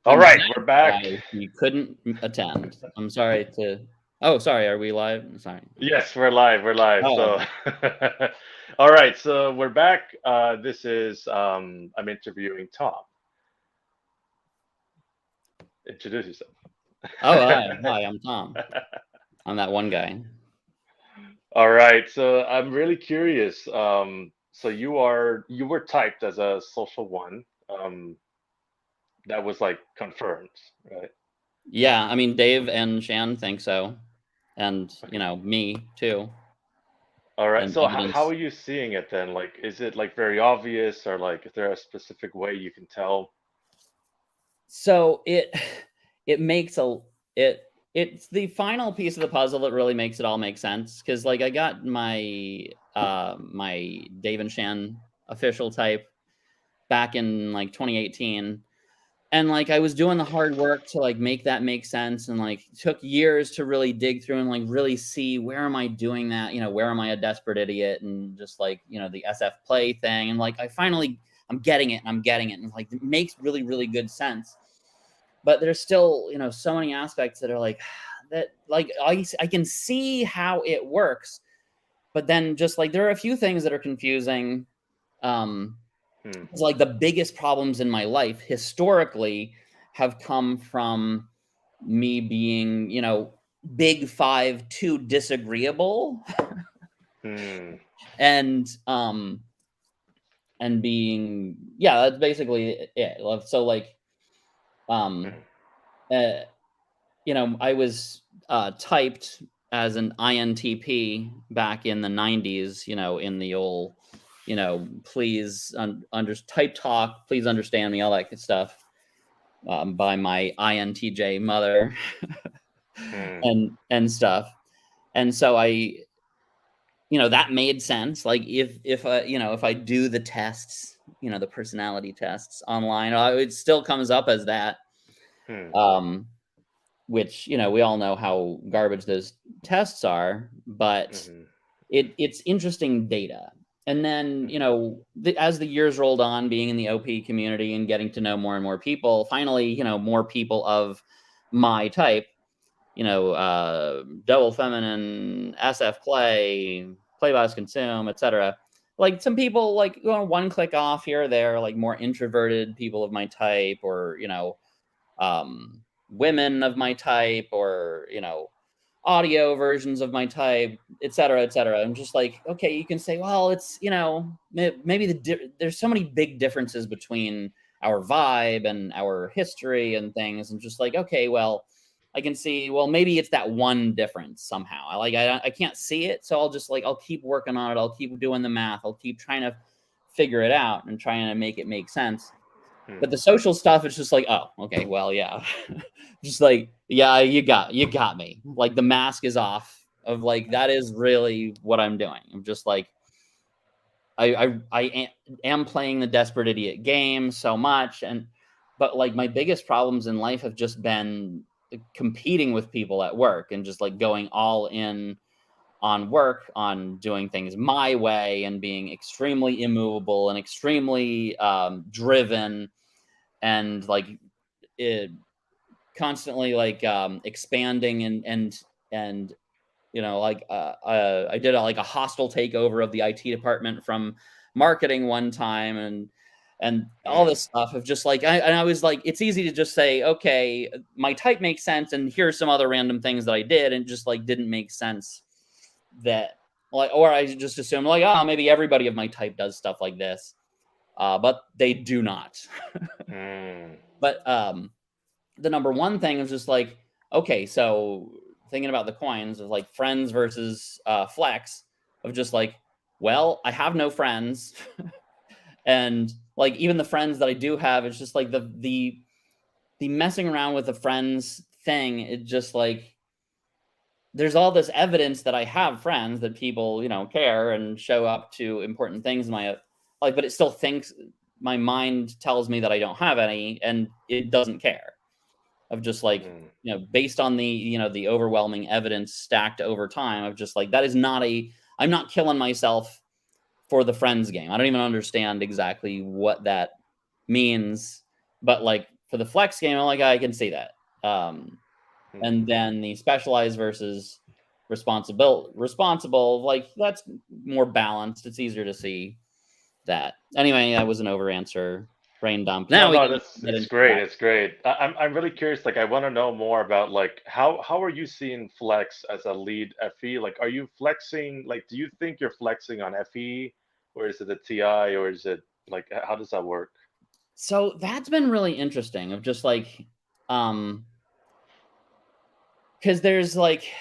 All right, we're back. He couldn't attend. I'm sorry to. Oh, sorry. Are we live? Sorry. Yes, we're live. We're live. Oh, So, all right, so we're back. This is I'm interviewing Tom. Introduce yourself. oh, hi. I'm Tom. I'm that one guy. All right, so I'm really curious. So you were typed as a social one. That was like confirmed, right? Yeah, I mean, Dave and Shan think so, and Okay. me too, All right. and So how evidence. are you seeing it then? Like, is it like very obvious, or like, is there a specific way you can tell? So it makes a it it's the final piece of the puzzle that really makes it all make sense because like I got my Dave and Shan official type back in like 2018. And like I was doing the hard work to like make that make sense, and like took years to really dig through and like really see where am I doing that, where am I a desperate idiot, and just like the SF play thing, and like I'm getting it, and I'm getting it, and like it makes really really good sense. But there's still so many aspects that are like that, like I can see how it works, but then just like there are a few things that are confusing. Hmm. It's like the biggest problems in my life historically have come from me being, big five too disagreeable Hmm. and and being, yeah, that's basically it. So like um Hmm. uh, I was typed as an INTP back in the 90s, in the old, please type talk, please understand me, all that good stuff, by my INTJ mother Hmm. and stuff. And so that made sense. Like if I do the tests, the personality tests online, it still comes up as that. Hmm. Um, which we all know how garbage those tests are, but Hmm. it's interesting data. And then Hmm. as the years rolled on, being in the OP community and getting to know more and more people, finally more people of my type, double feminine, SF play by consume, etc. Like some people, like one click off here or there, like more introverted people of my type, or women of my type, or audio versions of my type, etc., etc. I'm just like, okay, you can say, well, it's maybe there's so many big differences between our vibe and our history and things, and just like, okay, well, I can see, well, maybe it's that one difference somehow. I can't see it, so I'll keep working on it. I'll keep doing the math. I'll keep trying to figure it out and trying to make it make sense. Hmm. But the social stuff, it's just like, oh, okay, well, yeah, just like, yeah, you got me. Like the mask is off of like that is really what I'm doing. I'm just like I am playing the desperate idiot game so much, but like my biggest problems in life have just been competing with people at work and just like going all in on work, on doing things my way, and being extremely immovable and extremely driven, and like it, constantly like expanding and like I did like a hostile takeover of the IT department from marketing one time, and all Hmm. this stuff of just like I was like, it's easy to just say, okay, my type makes sense, and here's some other random things that I did, and just like didn't make sense, that like, or I just assumed like, oh, maybe everybody of my type does stuff like this, but they do not. Hmm. But the number one thing is just like, okay, so thinking about the coins of like friends versus flex, of just like, well, I have no friends, and like even the friends that I do have, it's just like the messing around with the friends thing. It just like, there's all this evidence that I have friends, that people care and show up to important things in my like, but it still thinks, my mind tells me that I don't have any, and it doesn't care, of just like, Hmm. based on the the overwhelming evidence stacked over time, of just like, that is not a, I'm not killing myself for the friends game. I don't even understand exactly what that means, but like for the flex game, I'm like, I can see that. And Hmm. then the specialized versus responsible, like that's more balanced. It's easier to see that. Anyway, that was an over answer. Brain dump. No, Now we no, can that's get it's into great. that. It's great. I'm really curious. Like, I want to know more about like how are you seeing flex as a lead FE? Like, are you flexing? Like, do you think you're flexing on FE, or is it the TI, or is it like how does that work? So that's been really interesting of just like because there's like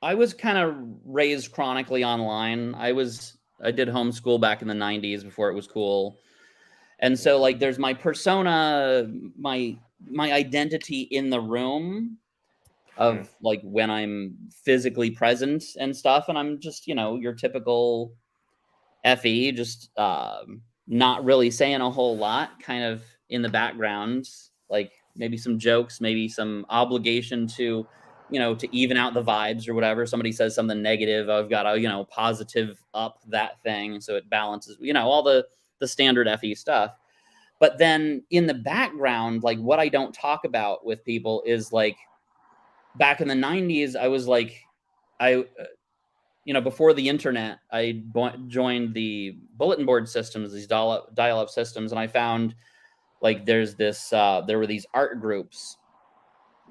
I was kind of raised chronically online. I did homeschool back in the 90s before it was cool. And so Hmm. like there's my persona, my identity in the room Hmm. of like when I'm physically present and stuff, and I'm just, your typical FE, just not really saying a whole lot, kind of in the background, like maybe some jokes, maybe some obligation to, to even out the vibes or whatever. Somebody says something negative, I've got to, positive up that thing so it balances, all the standard FE stuff. But then in the background, like what I don't talk about with people is like back in the 90s, I was like, I before the internet, I joined the bulletin board systems, these dial-up systems, and I found like there were these art groups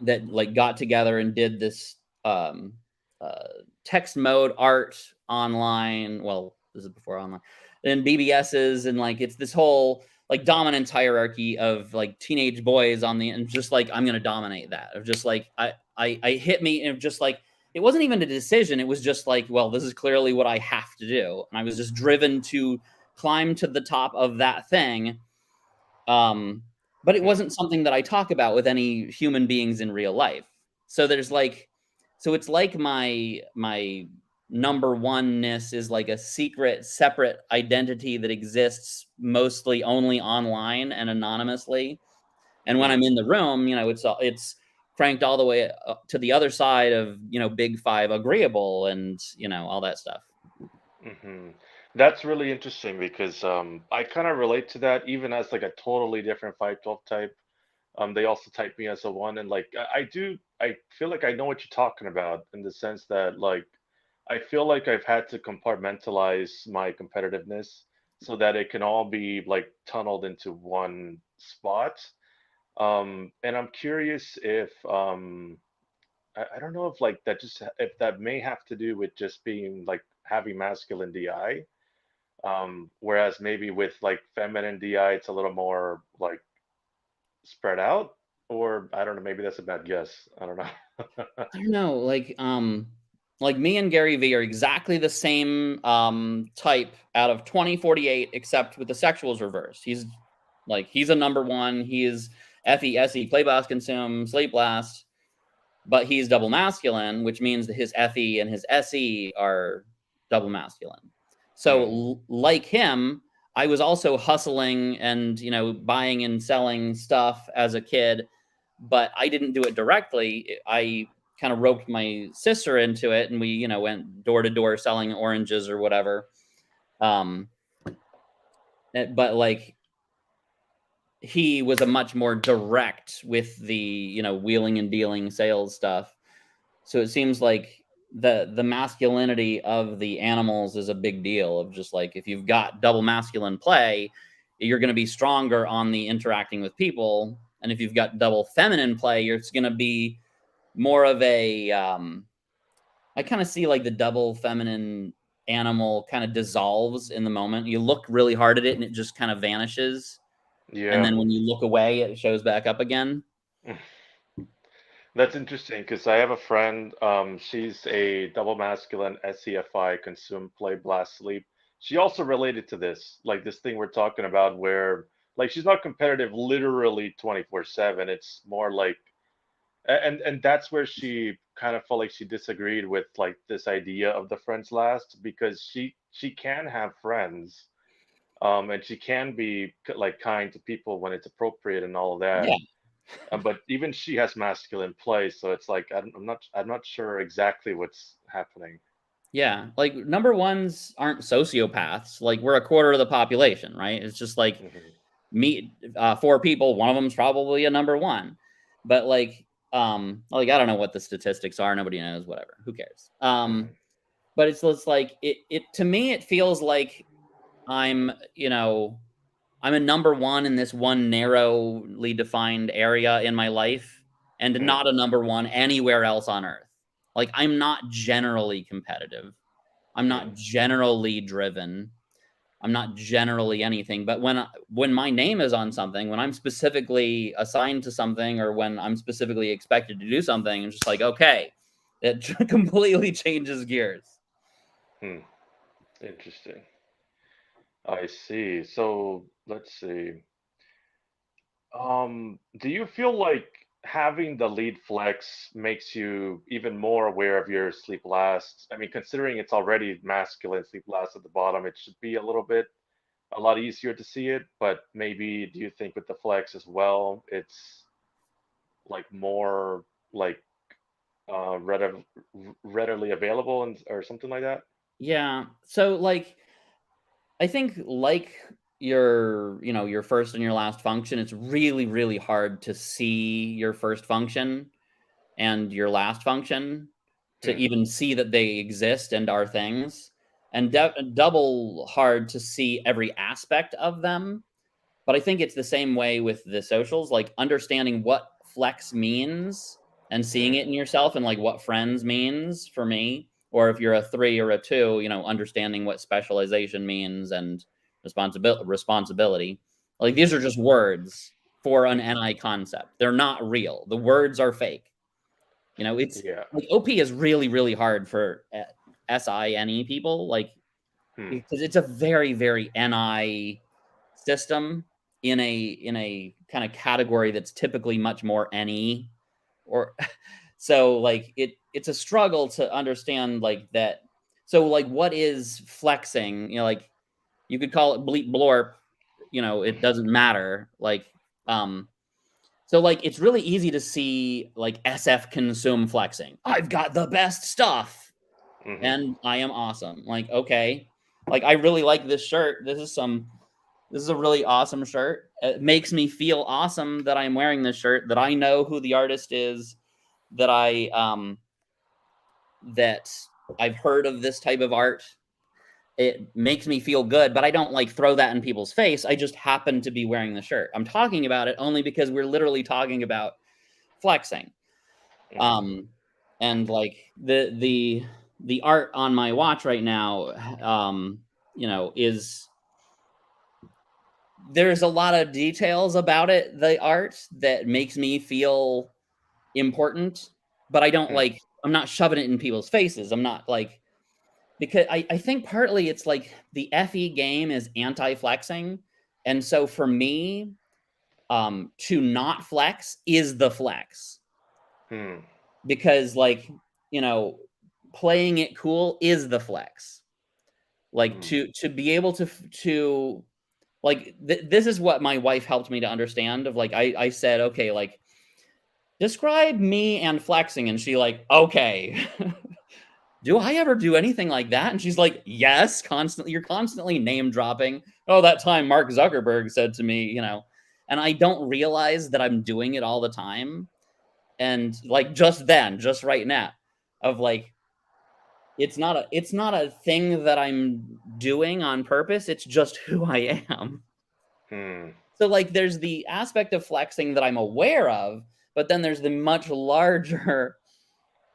that like got together and did this um, uh, text mode art online. Well, this is before online, and BBSs, and like it's this whole like dominance hierarchy of like teenage boys on the and just like I'm gonna dominate that of just like I hit me and just like it wasn't even a decision. It was just like, well, this is clearly what I have to do, and I was just driven to climb to the top of that thing. Um, but it Hmm. wasn't something that I talk about with any human beings in real life. So there's like, so it's like my number oneness is like a secret, separate identity that exists mostly only online and anonymously. And when I'm Hmm. in the room, it's cranked all the way to the other side of big five agreeable and all that stuff. Hmm. That's really interesting because I kind of relate to that even as like a totally different 512 type. They also type me as a one, and like I feel like I know what you're talking about in the sense that like I feel like I've had to compartmentalize my competitiveness so that it can all be like tunneled into one spot. And I'm curious if I don't know if like that just if that may have to do with just being like having masculine DI. Whereas maybe with like feminine DI, it's a little more like spread out, or I don't know, maybe that's a bad guess. I don't know. I don't know, like me and Gary V are exactly the same type out of 2048, except with the sexuals reversed. He's a number one. He is FE play blast consume sleep blast, but he's double masculine, which means that his FE and his SE are double masculine. So Hmm. like him, I was also hustling and buying and selling stuff as a kid, but I didn't do it directly. I kind of roped my sister into it, and we went door to door selling oranges or whatever. Um, but like he was a much more direct with the wheeling and dealing sales stuff. So it seems like the masculinity of the animals is a big deal of just like if you've got double masculine play, you're going to be stronger on the interacting with people, and if you've got double feminine play, it's going to be more of a I kind of see like the double feminine animal kind of dissolves in the moment. You look really hard at it and it just kind of vanishes, and Yeah. then when you look away it shows back up again. That's interesting because I have a friend, she's a double masculine SCFI, consume, play, blast, sleep. She also related to this, like this thing we're talking about where like she's not competitive literally 24/7. It's more like and that's where she kind of felt like she disagreed with like this idea of the friends last because she can have friends, and she can be like kind to people when it's appropriate and all of that. Yeah. But even she has masculine play, so it's like I'm not sure exactly what's happening. Yeah, like number ones aren't sociopaths. Like we're a quarter of the population, right? It's just like Hmm. meet 4 people, one of them's probably a number one. But like I don't know what the statistics are. Nobody knows. Whatever. Who cares? Mhm. But it's like it to me it feels like I'm I'm a number one in this one narrowly defined area in my life, and Mm. not a number one anywhere else on earth. Like I'm not generally competitive. I'm not Mm. generally driven. I'm not generally anything, but when my name is on something, when I'm specifically assigned to something, or when I'm specifically expected to do something, it's just like, okay, it completely changes gears. Hmm. Interesting. I see. So let's see. Do you feel like having the lead flex makes you even more aware of your sleep last? I mean, considering it's already masculine sleep last at the bottom, it should be a lot easier to see it. But maybe do you think with the flex as well, it's like more like uh readily readily available and or something like that? Yeah. So I think like your first and your last function, it's really, really hard to see your first function and your last function, to Hmm. even see that they exist and are things, and double hard to see every aspect of them. But I think it's the same way with the socials, like understanding what flex means and seeing Hmm. it in yourself, and like what friends means for me. Or if you're a 3 or a 2, understanding what specialization means and responsibility. Like these are just words for an Hmm. NI concept. They're not real. The words are fake. It's Yeah. like OP is really, really hard for SINE people, like Hmm. because it's a very, very NI system in a kind of category that's typically much more NE, or so like it's a struggle to understand like that. So like what is flexing? Like you could call it bleep blorp, it doesn't matter. Um so like it's really easy to see like SF consume flexing. I've got the best stuff Hmm. and I am awesome. Like, okay. Like I really like this shirt. This is a really awesome shirt. It makes me feel awesome that I'm wearing this shirt, that I know who the artist is, that that I've heard of this type of art. It makes me feel good, but I don't like throw that in people's face. I just happen to be wearing the shirt. I'm talking about it only because we're literally talking about flexing. Hmm. Um and like the art on my watch right now, is there's a lot of details about it, the art, that makes me feel important, but I don't Hmm. I'm not shoving it in people's faces. I'm not because I think partly it's like the FE game is anti-flexing. And so for me, to not flex is the flex, Hmm. because you know, playing it cool is the flex. Like Hmm. to be able to this is what my wife helped me to understand. Of like I said, okay, like describe me and flexing, and she like, okay. Do I ever do anything like that? And she's like, yes, constantly. You're constantly name dropping. Oh, that time Mark Zuckerberg said to me, and I don't realize that I'm doing it all the time. And like just then, just right now, of like it's not a thing that I'm doing on purpose. It's just who I am. Hmm. So like there's the aspect of flexing that I'm aware of, but then there's the much larger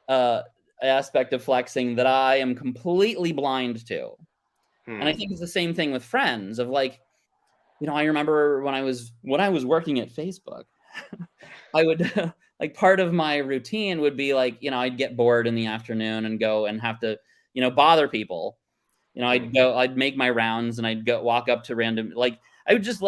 uh aspect of flexing that I am completely blind to. And I Hmm. think it's the same thing with friends. Of like, I remember when I was working at Facebook, I would like part of my routine would be like, I'd get bored in the afternoon and go and have to, bother people. Hmm. I'd make my rounds and I'd go walk up to random, like I would just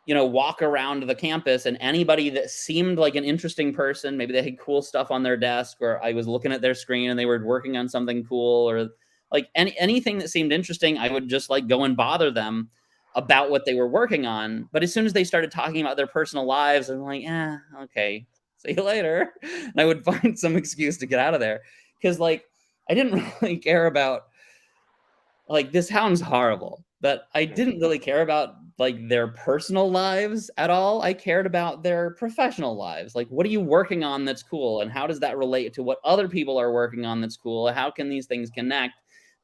walk around the campus, and anybody that seemed like an interesting person, maybe they had cool stuff on their desk, or I was looking at their screen and they were working on something cool, or like anything that seemed interesting, I would just like go and bother them about what they were working on. But as soon as they started talking about their personal lives, I'm like, yeah, okay, see you later. And I would find some excuse to get out of there, because like I didn't really care about, like, this sounds horrible, but I Hmm. didn't really care about like their personal lives at all. I cared about their professional lives. Like, what are you working on that's cool? And how does that relate to what other people are working on that's cool? How can these things connect?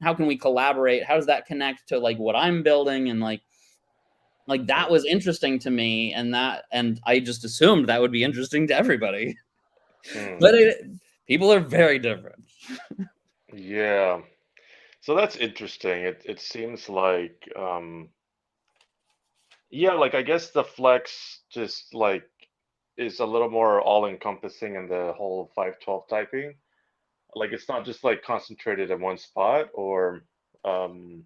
How can we collaborate? How does that connect to like what I'm building? And like that was interesting to me. And I just assumed that would be interesting to everybody. But people are very different. Yeah. So that's interesting. It seems like yeah, like I guess the flex just like is a little more all-encompassing in the whole 512 typing. Like it's not just like concentrated in one spot or um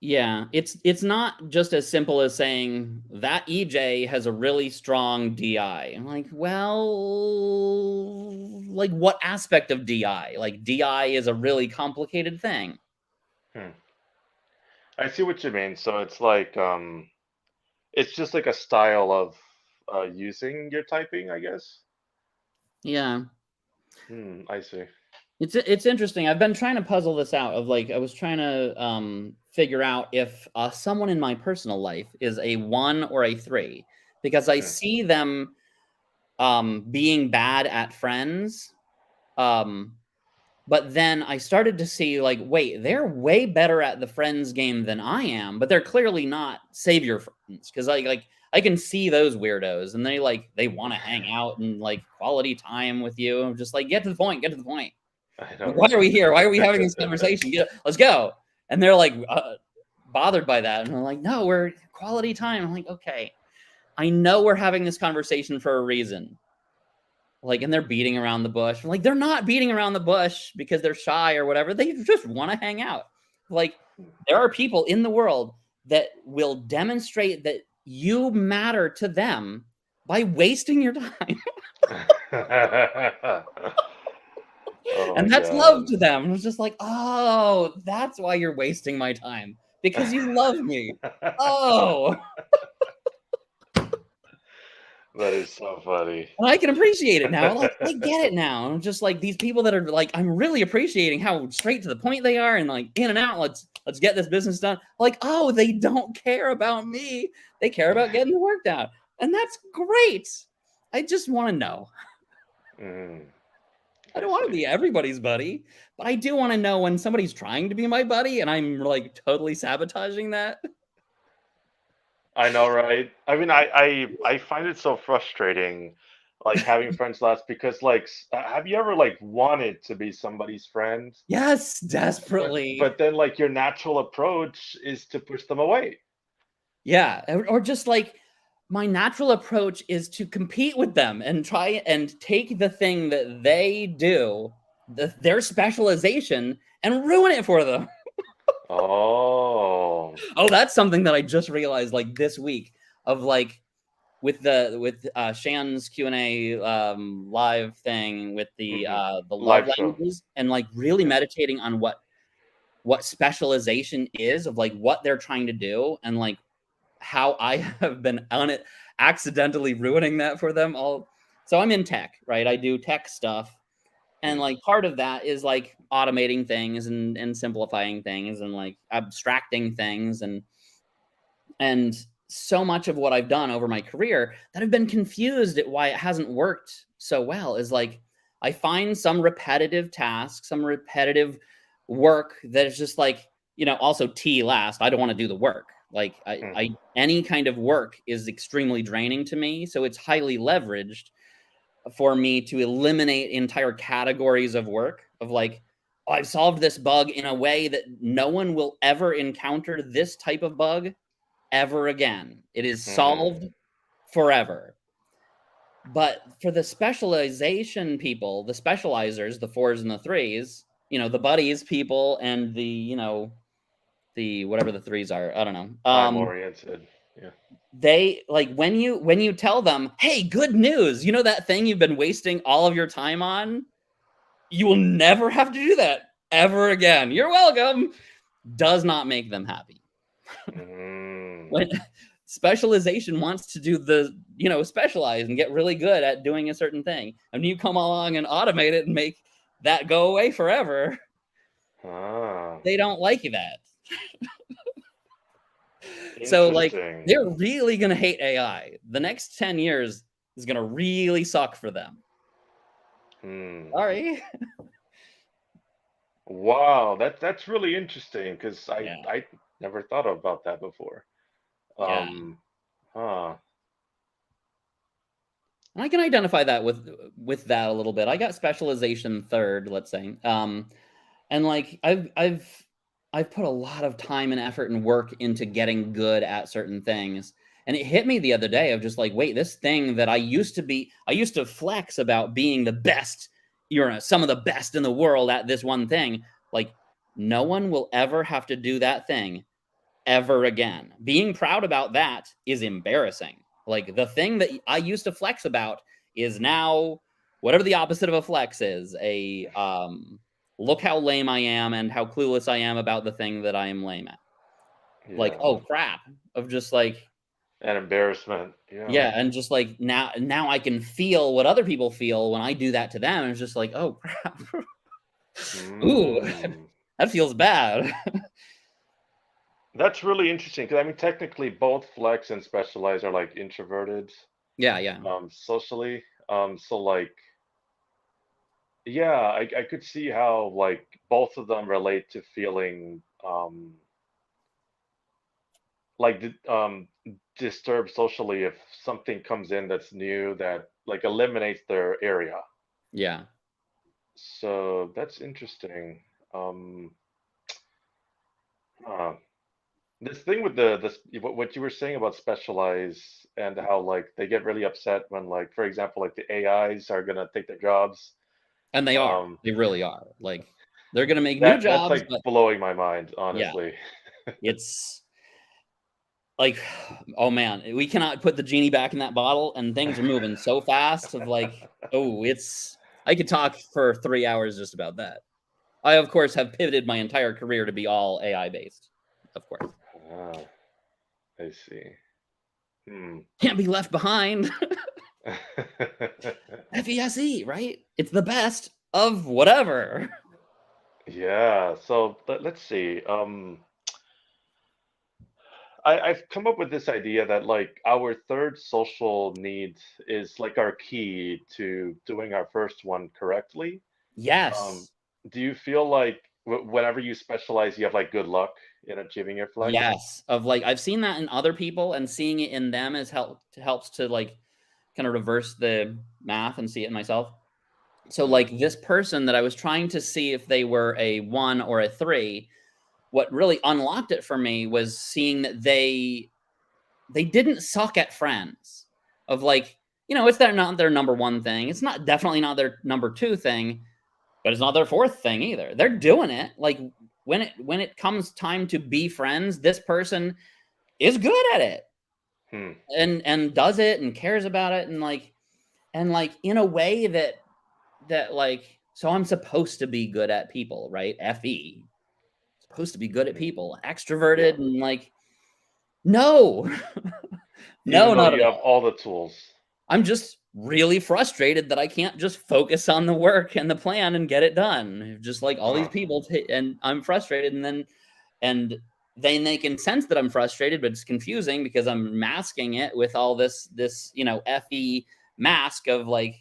Yeah, it's not just as simple as saying that EJ has a really strong DI. I'm like, well, like what aspect of DI? Like DI is a really complicated thing. hmm. I see what you mean. So it's like it's just like a style of using your typing, I guess. Yeah. I see. It's interesting. I've been trying to puzzle this out of like I was trying to figure out if someone in my personal life is a 1 or a 3 because I Hmm. see them being bad at friends. But then I started to see like, wait, they're way better at the friends game than I am, but they're clearly not savior friends because I can see those weirdos and they want to hang out and like quality time with you. I'm just like, get to the point, get to the point. I know, Like, why right? are we here? Why are we having this conversation? Let's go. And they're like bothered by that. And I'm like, no, we're quality time. I'm like, okay, I know we're having this conversation for a reason. Like, and they're beating around the bush. I'm like, they're not beating around the bush because they're shy or whatever. They just want to hang out. Like, there are people in the world that will demonstrate that you matter to them by wasting your time. Oh my And that's love God. to them. And it's just like, oh, that's why you're wasting my time because you love me. Oh, That is so funny. and I can appreciate it now. Like, I get it now. I'm just like these people that are like, I'm really appreciating how straight to the point they are and like in and out. Let's get this business done. Like, oh, they don't care about me. They care about getting the work done. And that's great. I just want to know. Mm, I I don't want to see. be everybody's buddy, but I do want to know when somebody's trying to be my buddy and I'm like totally sabotaging that. I know, right? I mean, I find it so frustrating, like having friends last because, like, have you ever like wanted to be somebody's friend, Yes, but desperately. then like your natural approach is to push them away? Yeah, or just like my natural approach is to compete with them and try and take the thing that they do, their specialization, and ruin it for them. Oh. Oh, that's something that I just realized like this week of like with Shan's Q&A live thing with Hmm. the love Live show. languages and like really Yeah. meditating on what specialization is of like what they're trying to do and like how I have been on it accidentally ruining that for them all. So I'm in tech, right? I do tech stuff. And Mm. like part of that is like automating things and simplifying things and like abstracting things and so much of what I've done over my career that I've been confused at why it hasn't worked so well is like I find some repetitive tasks, some repetitive work that is just like, also T last. I don't want to do the work. Like Mm. I any kind of work is extremely draining to me. So it's highly leveraged for me to eliminate entire categories of work of like, oh, I've solved this bug in a way that no one will ever encounter this type of bug ever again. It is Hmm. solved forever. But for the specialization people, the specializers, the 4s and the 3s, the buddies people and the whatever the 3s are, I don't know. Time oriented. Yeah. They like when you tell them, "Hey, good news. You know that thing you've been wasting all of your time on? You will never have to do that ever again. You're welcome." Does not make them happy. Mm. When specialization wants to do specialize and get really good at doing a certain thing, and you come along and automate it and make that go away forever, Ah. they don't like that. So, like, Interesting. they're really gonna hate AI. The next 10 years is gonna really suck for them. Hmm. Sorry. Wow, that's really interesting because Yeah, I never thought about that before. yeah. Um, huh. And I can identify that with that a little bit. I got specialization 3rd, let's say. And, like, I've put a lot of time and effort and work into getting good at certain things, and it hit me the other day of just like, "Wait, this thing that I used to flex about being the best, some of the best in the world at this one thing, like, no one will ever have to do that thing ever again. Being proud about that is embarrassing. Like the thing that I used to flex about is now whatever the opposite of a flex is, a look how lame I am and how clueless I am about the thing that I am lame at. Like, Yeah. oh crap, of just like, An embarrassment. Yeah. yeah, and just like now I can feel what other people feel when I do that to them. And it's just like, oh crap. Ooh, Hmm. that feels bad. That's really interesting because I mean, technically, both flex and specialize are like introverted, Yeah, yeah. socially. So like, yeah, I could see how like both of them relate to feeling like disturbed socially if something comes in that's new that like eliminates their area. Yeah. So that's interesting. Um, huh. This thing with the this what you were saying about specialize and how like they get really upset when like for example like the AIs are gonna take their jobs. And they are. Um, They really are. Like, they're gonna make new that's jobs, like but blowing my mind, yeah, honestly. it's like, oh man, we cannot put the genie back in that bottle, and things are moving so fast of like, oh, it's I could talk for 3 hours just about that. I, of course, have pivoted my entire career to be all AI based, of course. Ah, I see. Hmm. Can't be left behind. FESE, right? It's the best of whatever. Yeah, so let's see. I've come up with this idea that like our third social need is like our key to doing our first one correctly. Um, Yes. do you feel like whenever you specialize, you have like good luck in achieving your flex? Yes. Of like I've seen that in other people and seeing it in them helps to like kind of reverse the math and see it in myself. So Hmm. like this person that I was trying to see if they were a 1 or a 3, what really unlocked it for me was seeing that they didn't suck at friends. Of like, it's not their number 1 thing. It's not definitely not their number 2 thing, but it's not their 4th thing either. They're doing it. Like when it comes time to be friends, this person is good at it Hmm. and does it and cares about it and like in a way that like so I'm supposed to be good at people, right? FE. Supposed to be good at Hmm. people, Yeah. extroverted and like no. Even No, though not at you have all. all the tools. I'm just really frustrated that I can't just focus on the work and the plan and get it done. Just like all these Huh. people and I'm frustrated and then they can sense that I'm frustrated, but it's confusing because I'm masking it with all this FE mask of like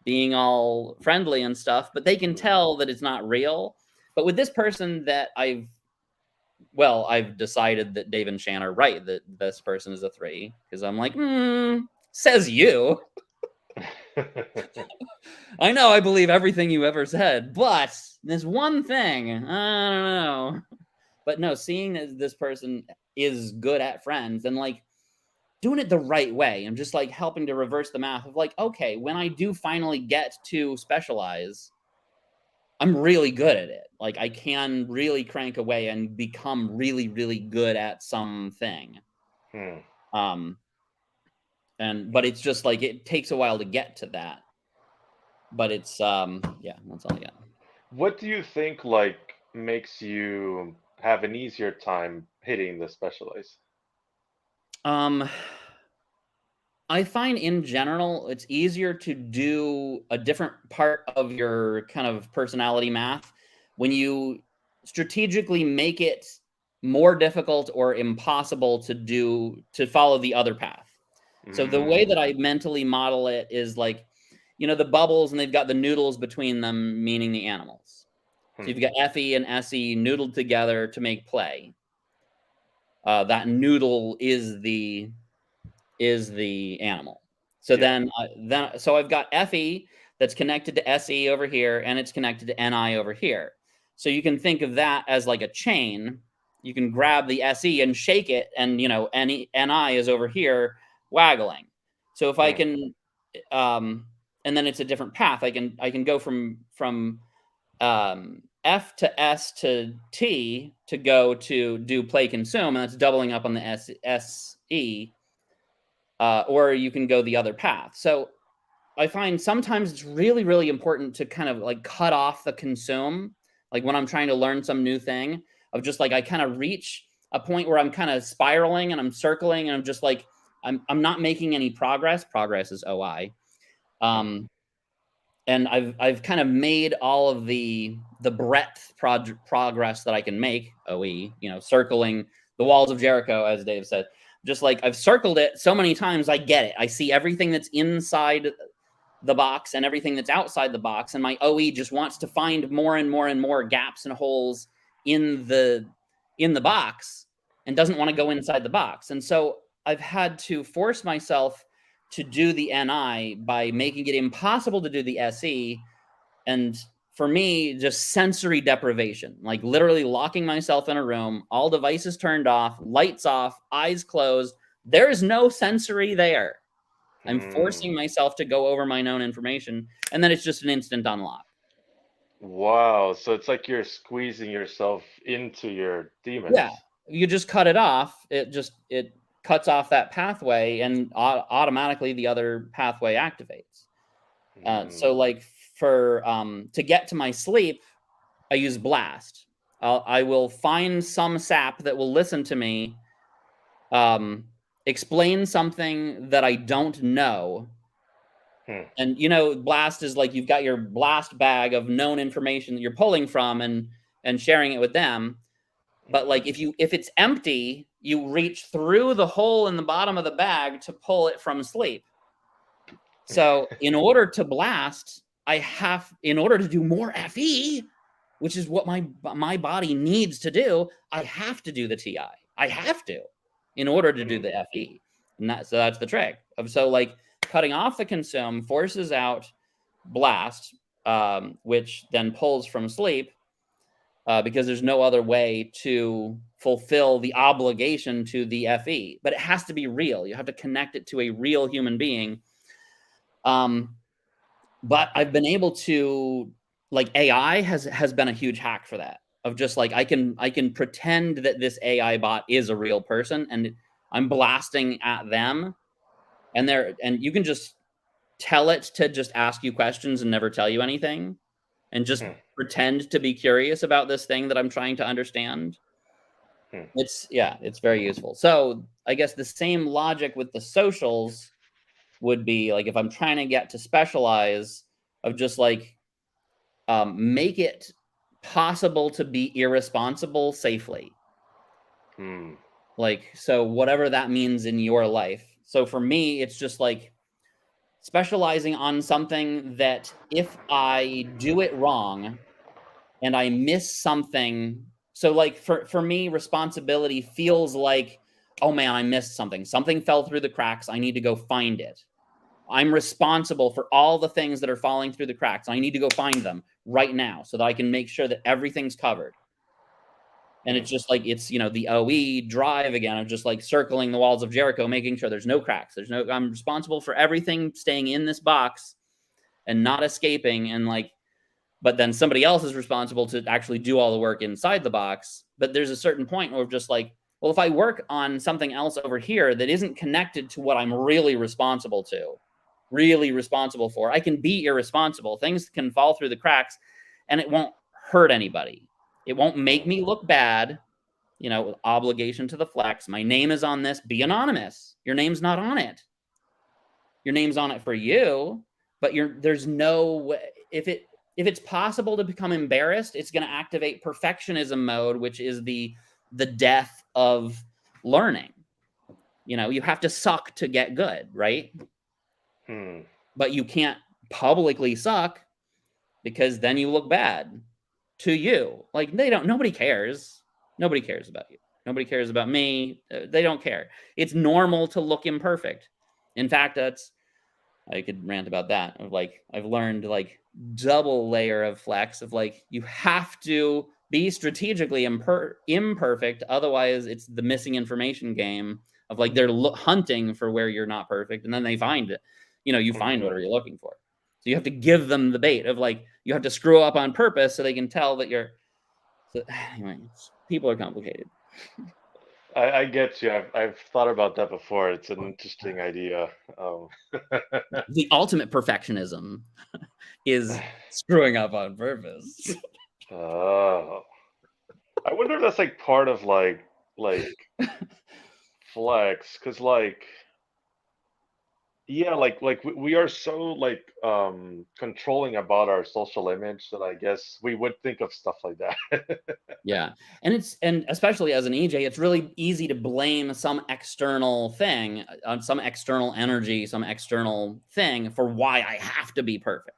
being all friendly and stuff, but they can Hmm. tell that it's not real. But with this person that I've decided that Dave and Shan are right that this person is a 3 because I'm like, says you. I know I believe everything you ever said, but this one thing, I don't know. But no, seeing that this person is good at friends and like doing it the right way and just like helping to reverse the math of like, okay, when I do finally get to specialize, I'm really good at it. Like I can really crank away and become really, really good at something. Hmm. Um, but it's just like it takes a while to get to that. But it's yeah, that's all I got. What do you think like makes you have an easier time hitting the specialize? Um, I find in general it's easier to do a different part of your kind of personality math when you strategically make it. more difficult or impossible to follow the other path. So the way that I mentally model it is like, the bubbles, and they've got the noodles between them, meaning the animals. So you've got FE and SE noodled together to make play. That noodle is the animal. So then I've got FE that's connected to SE over here, and it's connected to NI over here. So you can think of that as like a chain. You can grab the SE and shake it, and NI is over here waggling. So if I can, and then it's a different path. I can go from F to S to T to go to do play consume, and that's doubling up on the SE. Or you can go the other path. So I find sometimes it's really, really important to kind of like cut off the consume. Like when I'm trying to learn some new thing, of just like I kind of reach a point where I'm kind of spiraling and I'm circling, and I'm just like I'm not making any progress. Progress is OI. And I've kind of made all of the breadth progress that I can make, OE, circling the walls of Jericho, as Dave said. Just like I've circled it so many times, I get it. I see everything that's inside the box and everything that's outside the box, and my OE just wants to find more and more and more gaps and holes in the box, and doesn't want to go inside the box. And so I've had to force myself to do the NI by making it impossible to do the SE. And for me, just sensory deprivation, like literally locking myself in a room, all devices turned off, lights off, eyes closed. There is no sensory there. I'm forcing myself to go over my known information, and then it's just an instant unlock. Wow. So it's like you're squeezing yourself into your demons. Yeah, you just cut it off. It cuts off that pathway, and automatically the other pathway activates. So like for to get to my sleep, I use blast. I will find some sap that will listen to me, explain something that I don't know. And blast is like you've got your blast bag of known information that you're pulling from and sharing it with them. But like if it's empty, you reach through the hole in the bottom of the bag to pull it from sleep. So in order to blast, in order to do more FE, which is what my body needs to do, I have to do the TI. I have to, in order to do the FE. And that's the trick. So like cutting off the consume forces out blast, which then pulls from sleep, because there's no other way to fulfill the obligation to the FE. But it has to be real. You have to connect it to a real human being. But I've been able to, like, AI has been a huge hack for that. Of just like I can pretend that this AI bot is a real person, and I'm blasting at them, and you can just tell it to just ask you questions and never tell you anything, and just pretend to be curious about this thing that I'm trying to understand. It's very useful. So I guess the same logic with the socials would be like, if I'm trying to get to specialize, of just like make it possible to be irresponsible safely. Like, so whatever that means in your life. So for me, it's just like specializing on something that if I do it wrong and I miss something. So like for me, responsibility feels like, oh man, I missed something. Something fell through the cracks. I need to go find it. I'm responsible for all the things that are falling through the cracks. I need to go find them right now so that I can make sure that everything's covered. And it's just like, it's, the OE drive again of just like circling the walls of Jericho, making sure there's no cracks. I'm responsible for everything staying in this box and not escaping. And like, but then somebody else is responsible to actually do all the work inside the box. But there's a certain point where just like, well, if I work on something else over here that isn't connected to what I'm really responsible for, I can be irresponsible. Things can fall through the cracks and it won't hurt anybody. It won't make me look bad, obligation to the flex. My name is on this. Be anonymous. Your name's not on it. Your name's on it for you, but there's no way. If it's possible to become embarrassed, it's going to activate perfectionism mode, which is the the death of learning. You have to suck to get good, right? Hmm. But you can't publicly suck because then you look bad to you. Like nobody cares. Nobody cares about you. Nobody cares about me. They don't care. It's normal to look imperfect. In fact, I could rant about that. Of like, I've learned like double layer of flex of like, you have to be strategically imperfect. Otherwise, it's the missing information game of like they're hunting for where you're not perfect, and then they find it. You find whatever you're looking for. So you have to give them the bait of like, you have to screw up on purpose so they can tell that you're. So anyway, people are complicated. I get you. I've thought about that before. It's an interesting idea. The ultimate perfectionism is screwing up on purpose. Oh, I wonder if that's like part of like flex, because like yeah, like we are so like controlling about our social image that I guess we would think of stuff like that. Yeah. And especially as an EJ, it's really easy to blame some external thing, on some external energy, some external thing for why I have to be perfect.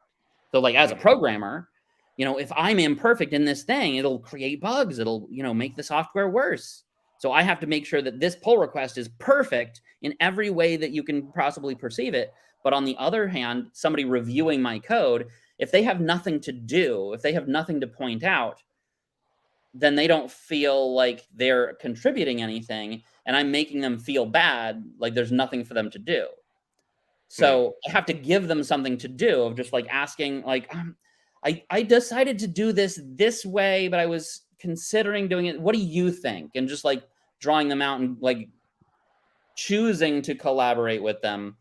So like as a Mhm. programmer, if I'm imperfect in this thing, it'll create bugs. It'll, make the software worse. So I have to make sure that this pull request is perfect in every way that you can possibly perceive it. But on the other hand, somebody reviewing my code, if they have nothing to do, if they have nothing to point out, then they don't feel like they're contributing anything, and I'm making them feel bad, like there's nothing for them to do. Hmm. So I have to give them something to do of just like asking, like, I decided to do this way, but I was considering doing it. What do you think? And just like drawing them out and like choosing to collaborate with them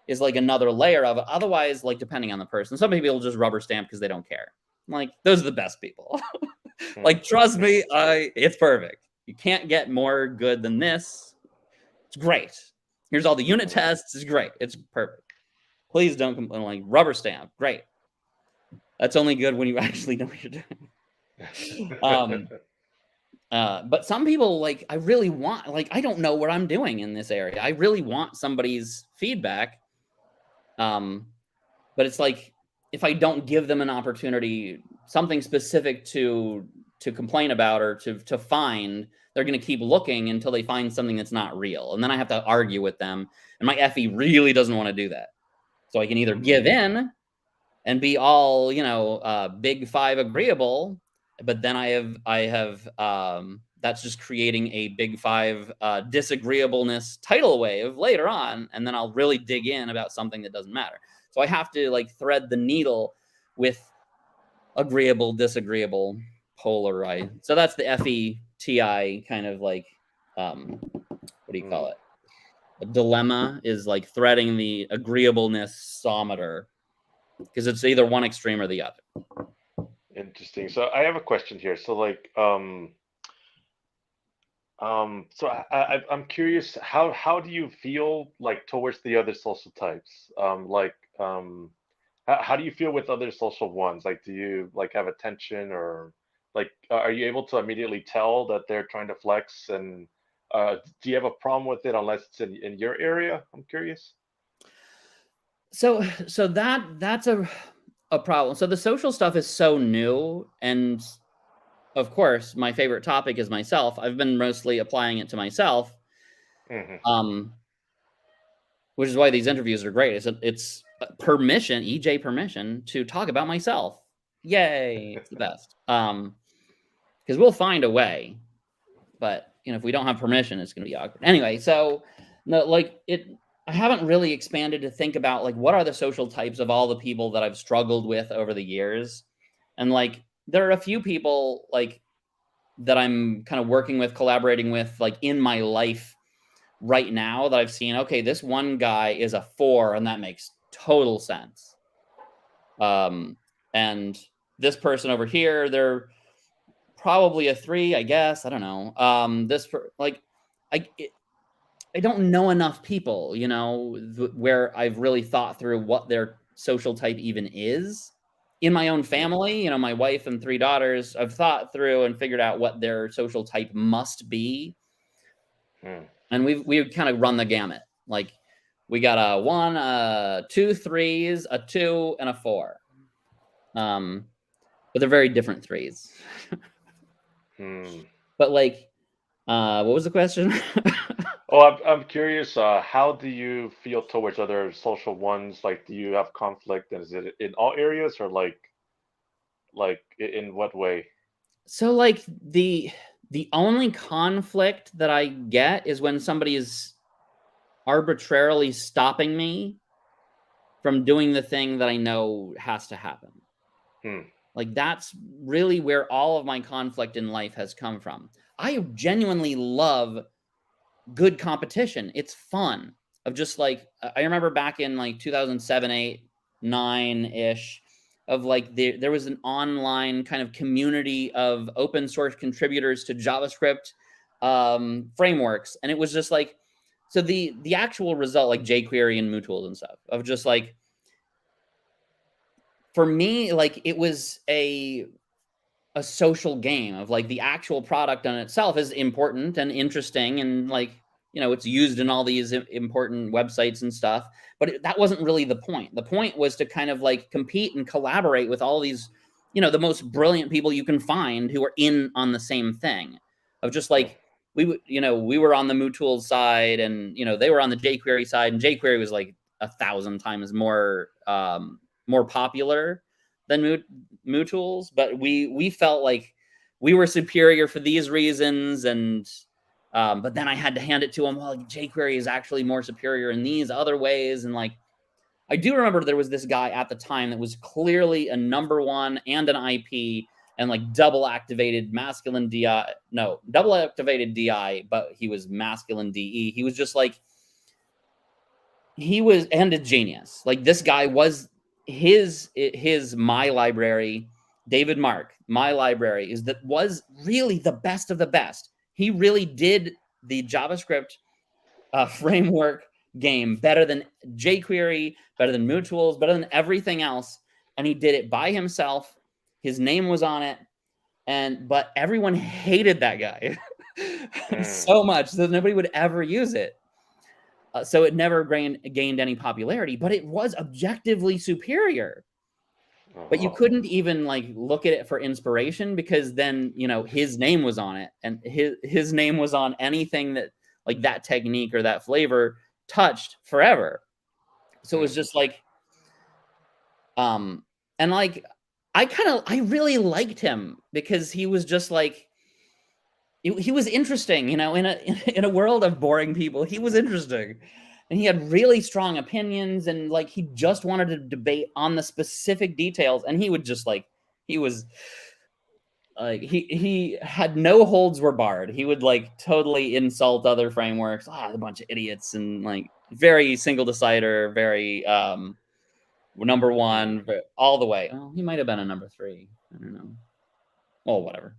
is like another layer of it. Otherwise, like depending on the person, some people will just rubber stamp because they don't care. Like those are the best people. Hmm. Like trust me, it's perfect. You can't get more good than this. It's great. Here's all the unit Hmm. tests. It's great. It's perfect. Please don't complain. Like rubber stamp. Great. That's only good when you actually know what you're doing. But some people like I really want like I don't know what I'm doing in this area. I really want somebody's feedback. But it's like if I don't give them an opportunity, something specific to complain about or to find, they're going to keep looking until they find something that's not real, and then I have to argue with them. And my FE really doesn't want to do that, so I can either give Hmm. in and be all big five agreeable, but then I have that's just creating a big five disagreeableness tidal wave later on, and then I'll really dig in about something that doesn't matter. So I have to like thread the needle with agreeable, disagreeable, polarized. So that's the FETI kind of like what do you call Hmm. it? A dilemma is like threading the agreeableness-ometer because it's either one extreme or the other. Interesting. So I have a question here. So like so I'm curious, how do you feel like towards the other social types? How do you feel with other social ones? Like, do you like have a tension, or like are you able to immediately tell that they're trying to flex? And do you have a problem with it unless it's in your area? I'm curious. So that's a problem. So the social stuff is so new, and of course, my favorite topic is myself. I've been mostly applying it to myself, Hmm. um, which is why these interviews are great. It's permission, EJ permission to talk about myself. Yay! It's the best. Because we'll find a way, but if we don't have permission, it's going to be awkward. Anyway, so no, like it. I haven't really expanded to think about like what are the social types of all the people that I've struggled with over the years, and like there are a few people like that I'm kind of working with, collaborating with, like in my life right now that I've seen. Okay, this one guy is a 4, and that makes total sense. And this person over here, they're probably a 3, I guess. I don't know. Like, I it, I don't know enough people, where I've really thought through what their social type even is. in my own Mm, family, my wife and 3 daughters, I've thought through and figured out what their social type must be, mm, and we've kind of run the gamut. Like, we got a 1, 2 threes, a 2, and a 4. But they're very different threes. mm. But, like, what was the question? Oh, I'm curious. How do you feel towards other social ones? Like, do you have conflict? And is it in all areas, or in what way? So, like, the only conflict that I get is when somebody is arbitrarily stopping me from doing the thing that I know has to happen. Hmm. Like, that's really where all of my conflict in life has come from. I genuinely love good competition. It's fun. Of just like, I remember back in like 2007, 8, 9 ish, of like there was an online kind of community of open source contributors to JavaScript frameworks, and it was just like, so the actual result, like jQuery and MooTools and stuff, of just like, for me, like, it was a social game of like, the actual product on itself is important and interesting, and like, it's used in all these important websites and stuff, but that wasn't really the point. The point was to kind of like compete and collaborate with all these, the most brilliant people you can find who are in on the same thing, of just Hmm. like, we were on the MooTools side, and they were on the jQuery side, and jQuery was like 1,000 times more popular than MooTools, but we felt like we were superior for these reasons, and but then I had to hand it to him. Well, jQuery is actually more superior in these other ways, and like, I do remember there was this guy at the time that was clearly a number one and an IP, and like double activated masculine DI, no, double activated DI, but he was masculine DE. He was just like, he was, and a genius. Like, this guy was, his my library, David Mark, my library was really the best of the best. He really did the JavaScript framework game better than jQuery, better than MooTools, better than everything else, and he did it by himself. His name was on it, but everyone hated that guy Mm. so much that nobody would ever use it. So it never gained any popularity, but it was objectively superior. But you Oh. couldn't even like look at it for inspiration, because then his name was on it, and his name was on anything that like that technique or that flavor touched forever. So it was Mm. just like, and like, I really liked him because he was just like, he was interesting, in a world of boring people. He was interesting, and he had really strong opinions, and like, he just wanted to debate on the specific details, and he would just like, he was like, he had no holds were barred. He would like totally insult other frameworks, a bunch of idiots, and like, very single decider, very number Mm. one, all the way. Oh, he might have been a number 3. I don't know. Well, whatever.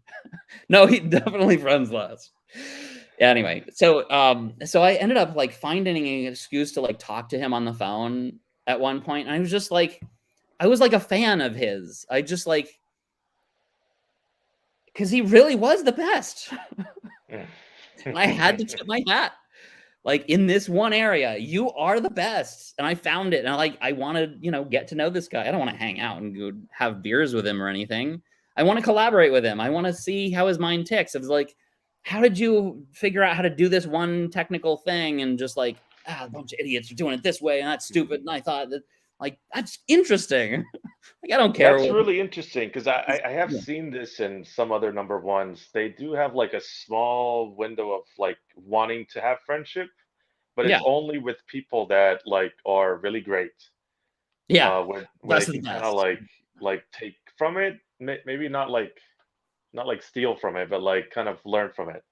No, he definitely friends last. Anyway, so I ended up like finding an excuse to like talk to him on the phone at one point, and I was just like, I was like a fan of his. I just like, because he really was the best. Mm. And I had to tip my hat. Like, in this one area, you are the best. And I found it. And I want to, get to know this guy. I don't want to hang out and go have beers with him or anything. I want to collaborate with him. I want to see how his mind ticks. It's like, how did you figure out how to do this one technical thing? And just like, a bunch of idiots are doing it this way, and that's stupid. And I thought that, like, that's interesting. Like, I don't care That's what. really interesting because I have Yeah. seen this in some other number ones. They do have like a small window of like wanting to have friendship, but Yeah. it's only with people that like are really great. Yeah. Where they Best of the can kind of best. like take from it, maybe not like steal from it, but like kind of learn from it.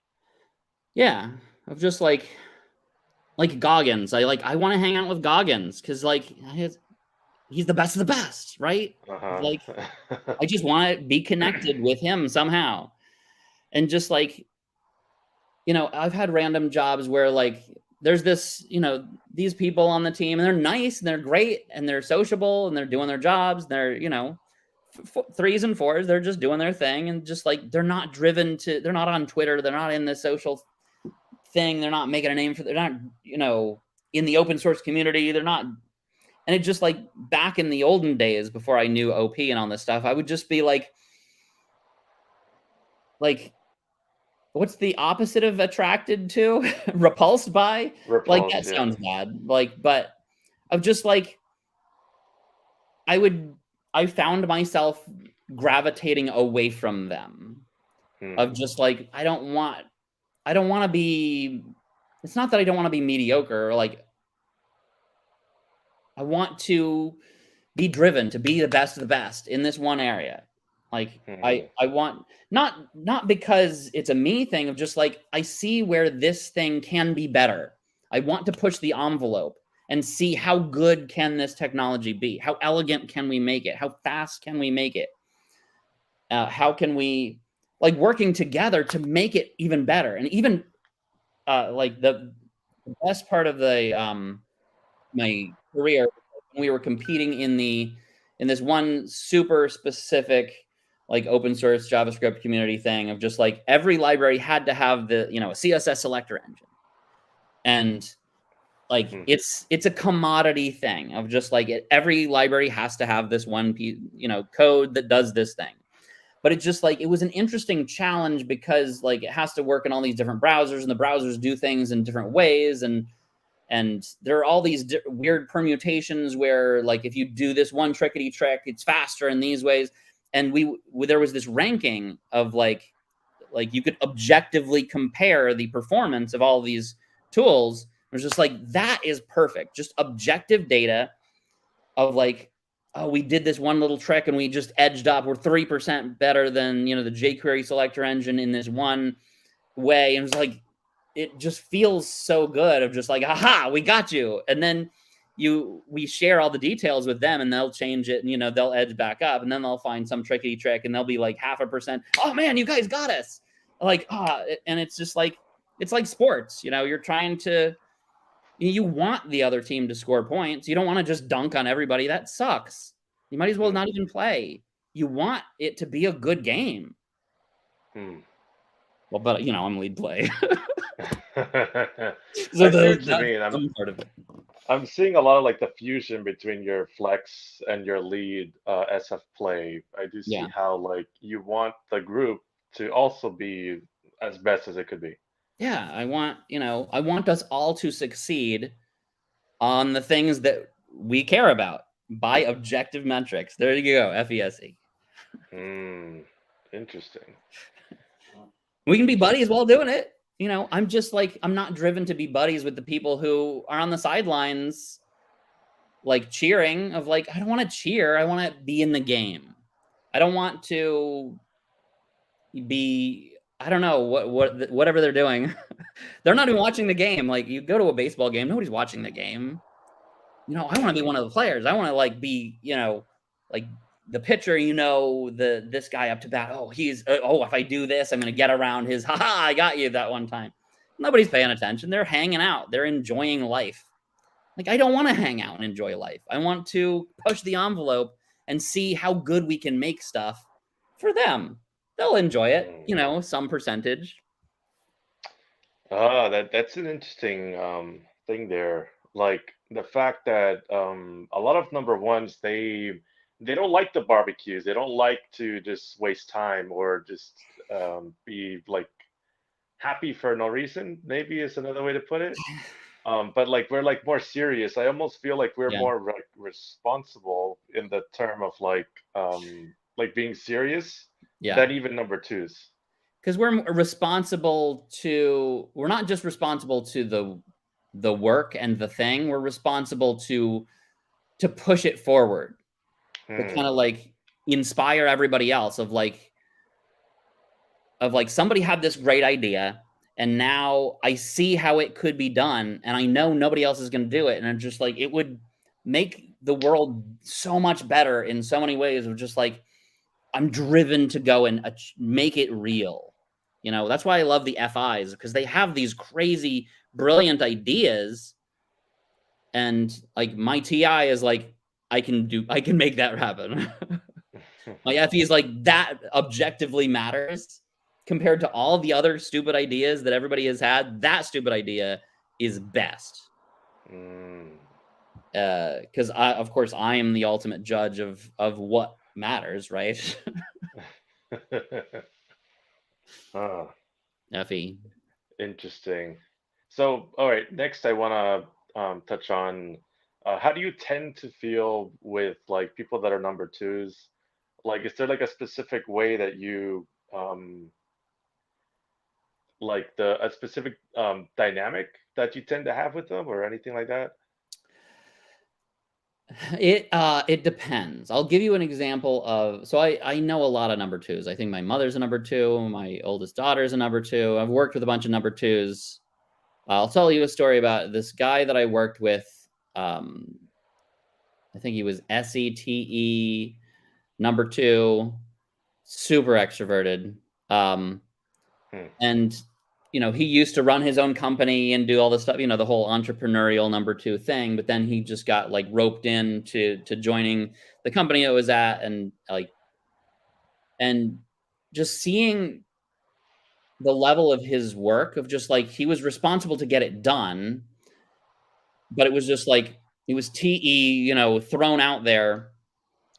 Yeah. Of just like Goggins. I want to hang out with Goggins because like he's the best of the best, right? Like, Uh-huh. I just want to be connected with him somehow. And just like, I've had random jobs where like there's this, these people on the team, and they're nice and they're great and they're sociable and they're doing their jobs. And they're, threes and fours, they're just doing their thing, and just like they're not driven to, they're not on Twitter, they're not in the social thing, they're not making a name for, they're not, in the open source community, they're not. And it just like back in the olden days before I knew OP and all this stuff, I would just be like what's the opposite of attracted to? Repulsed by? Like that Repulsed, yeah. sounds bad. Like, but of just like I found myself gravitating away from them. Of just like I don't want to be, it's not that I don't want to be mediocre, like I want to be driven to be the best of the best in this one area. Like I want, not because it's a me thing, of just like I see where this thing can be better. I want to push the envelope and see how good can this technology be? How elegant can we make it? How fast can we make it? How can we, like, working together to make it even better? And even like the best part of the my career, when we were competing in this one super specific like open source JavaScript community thing, of just like every library had to have the, a CSS selector engine. And like it's a commodity thing of just like every library has to have this one piece, code that does this thing. But it's just like, it was an interesting challenge because like it has to work in all these different browsers, and the browsers do things in different ways, and there are all these weird permutations where like if you do this one trickety trick, it's faster in these ways. And there was this ranking of like you could objectively compare the performance of all of these tools. It was just like, that is perfect, just objective data of like, oh, we did this one little trick and we just edged up, we're 3% better than the jQuery selector engine in this one way. And it's like, it just feels so good of just like, aha, we got you. And then we share all the details with them, and they'll change it, and they'll edge back up, and then they'll find some tricky trick, and they'll be like 0.5%. Oh man, you guys got us. Like, and it's just like, it's like sports, you're trying to, you want the other team to score points. You don't want to just dunk on everybody. That sucks. You might as well not even play. You want it to be a good game. Well, but I'm lead play. So I see what you mean. some part of it. I'm seeing a lot of like the fusion between your flex and your lead SF play. I do see how like you want the group to also be as best as it could be. Yeah, I want us all to succeed on the things that we care about by objective metrics. There you go, FESE. Interesting. We can be buddies while doing it. I'm just like, I'm not driven to be buddies with the people who are on the sidelines, like cheering, of like, I don't want to cheer. I want to be in the game. I don't want to be, I don't know, whatever they're doing. They're not even watching the game. Like, you go to a baseball game, nobody's watching the game. I want to be one of the players. I want to like be, like the pitcher, this guy up to bat. Oh, if I do this, I'm going to get around his, haha, I got you that one time. Nobody's paying attention. They're hanging out. They're enjoying life. Like, I don't want to hang out and enjoy life. I want to push the envelope and see how good we can make stuff for them. They'll enjoy it, some percentage. That's an interesting thing there. Like the fact that a lot of number ones, they don't like the barbecues. They don't like to just waste time or just be like happy for no reason, maybe is another way to put it. But like we're like more serious. I almost feel like we're more responsible in the term of like being serious than even number twos. Because we're not just responsible to the work and the thing. We're responsible to push it forward. To kind of like inspire everybody else of like somebody had this great idea, and now I see how it could be done, and I know nobody else is going to do it, and I'm just like, it would make the world so much better in so many ways. Of just like, I'm driven to go and make it real. That's why I love the FIs, because they have these crazy, brilliant ideas, and like my TI is like, I can make that happen. My FE is like that objectively matters compared to all the other stupid ideas that everybody has had. That stupid idea is best. Mm. Because of course, I am the ultimate judge of what matters, right? Ah, FE. interesting. So, all right, next I want to touch on how do you tend to feel with like people that are number twos? Like, is there like a specific way that you like the a specific dynamic that you tend to have with them or anything like that? It depends. I'll give you an example of so I know a lot of number twos. I think my mother's a number two, my oldest daughter's a number two. I've worked with a bunch of number twos. I'll tell you a story about this guy that I worked with. Um, I think he was SETE number two, super extroverted. Um, Hmm. and he used to run his own company and do all this stuff, the whole entrepreneurial number two thing. But then he just got like roped in to joining the company it was at, and just seeing the level of his work of just like he was responsible to get it done, but it was just like it was TE, thrown out there,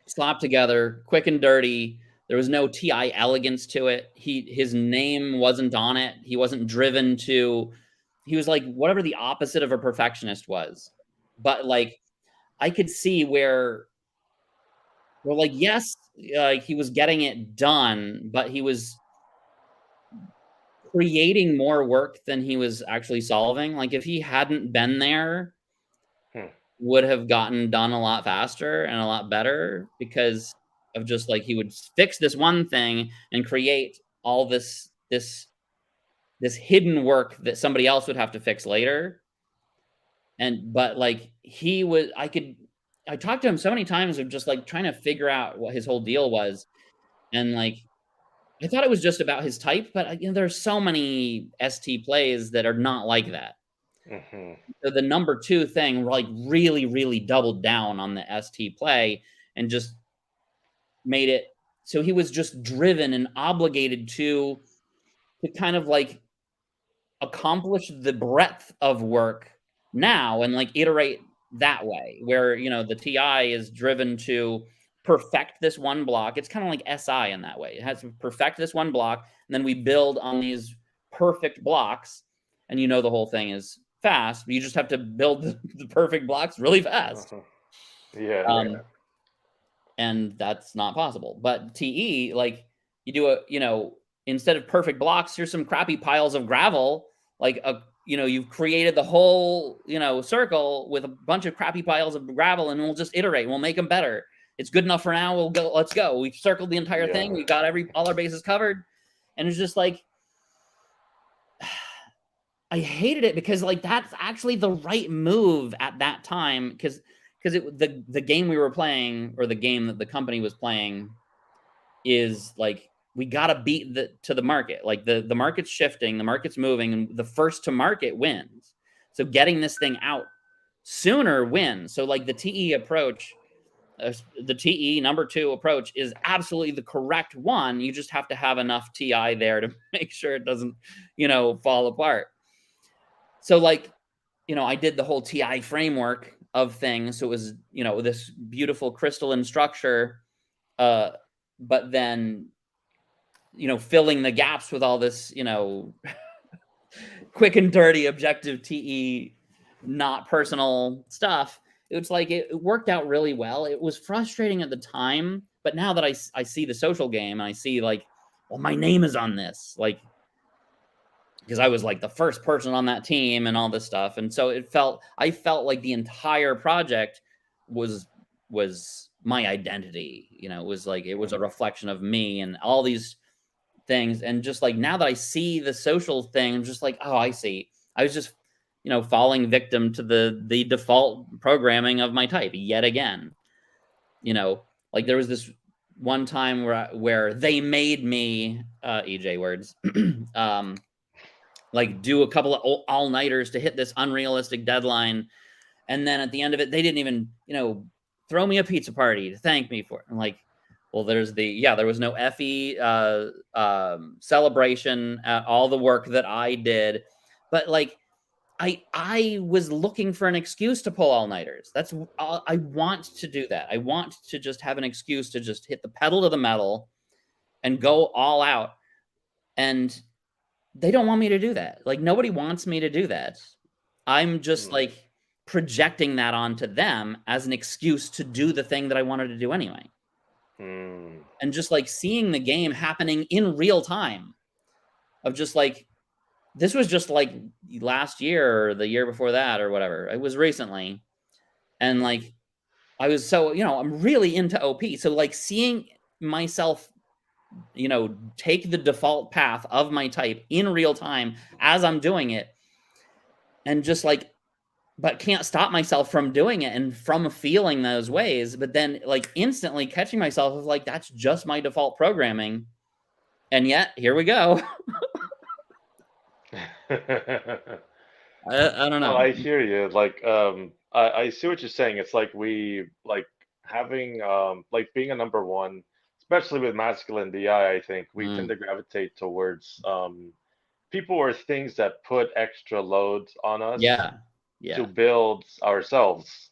slapped together, quick and dirty. There was no TI elegance to it. His name wasn't on it. He wasn't driven to. He was like whatever the opposite of a perfectionist was. But like I could see where we're like, yes, he was getting it done, but he was creating more work than he was actually solving. Like if he hadn't been there, Hmm. would have gotten done a lot faster and a lot better because of just like he would fix this one thing and create all this hidden work that somebody else would have to fix later. And but like he was I talked to him so many times of just like trying to figure out what his whole deal was. And like I thought it was just about his type, but there's so many ST plays that are not like that. Hmm. So the number two thing, like really, really doubled down on the ST play and just made it so he was just driven and obligated to kind of like accomplish the breadth of work now and like iterate that way where the TI is driven to perfect this one block. It's kind of like SI in that way. It has to perfect this one block, and then we build on these perfect blocks, and the whole thing is fast. You just have to build the perfect blocks really fast. Uh-huh. Yeah. Um, and that's not possible. But TE, like you do instead of perfect blocks, here's some crappy piles of gravel. Like you've created the whole circle with a bunch of crappy piles of gravel, and we'll just iterate. We'll make them better. It's good enough for now. We'll go. Let's go. We've circled the entire thing. Yeah. We got all our bases covered, and it's just like I hated it because like that's actually the right move at that time because the game we were playing or the game that the company was playing is like we got to beat the market. Like the market's shifting, the market's moving, and the first to market wins. So getting this thing out sooner wins. So like the TE approach, the TE number two approach is absolutely the correct one. You just have to have enough TI there to make sure it doesn't, fall apart. So like, I did the whole TI framework of things. So it was, this beautiful crystalline structure, but then, filling the gaps with all this, quick and dirty objective TE, not personal stuff. It's like it worked out really well. It was frustrating at the time, but now that I see the social game and I see like, well, my name is on this, like, because I was like the first person on that team and all this stuff. And so I felt like the entire project was my identity. It was like it was a reflection of me and all these things. And just like now that I see the social thing, I'm just like, oh, I see. I was just, falling victim to the default programming of my type yet again. Like there was this one time where they made me EJ words like do a couple of all-nighters to hit this unrealistic deadline, and then at the end of it they didn't even throw me a pizza party to thank me for it. I'm like, Well, there was no Effie celebration at all the work that I did, but like I was looking for an excuse to pull all-nighters. That's I want to do that. I want to just have an excuse to just hit the pedal to the metal and go all out. And they don't want me to do that. Like nobody wants me to do that. I'm just Hmm. like projecting that onto them as an excuse to do the thing that I wanted to do anyway. Hmm. And just like seeing the game happening in real time of just like this was just like last year or the year before that or whatever. It was recently. And like I was so, I'm really into OP. So like seeing myself, take the default path of my type in real time as I'm doing it and just like but can't stop myself from doing it and from feeling those ways, but then like instantly catching myself of like that's just my default programming. And yet, here we go. I don't No, know. I hear you. Like, I see what you're saying. It's like we like having like being a number one, especially with masculine BI, I think we tend Mm, to gravitate towards people or things that put extra loads on us yeah. to Yeah. build ourselves.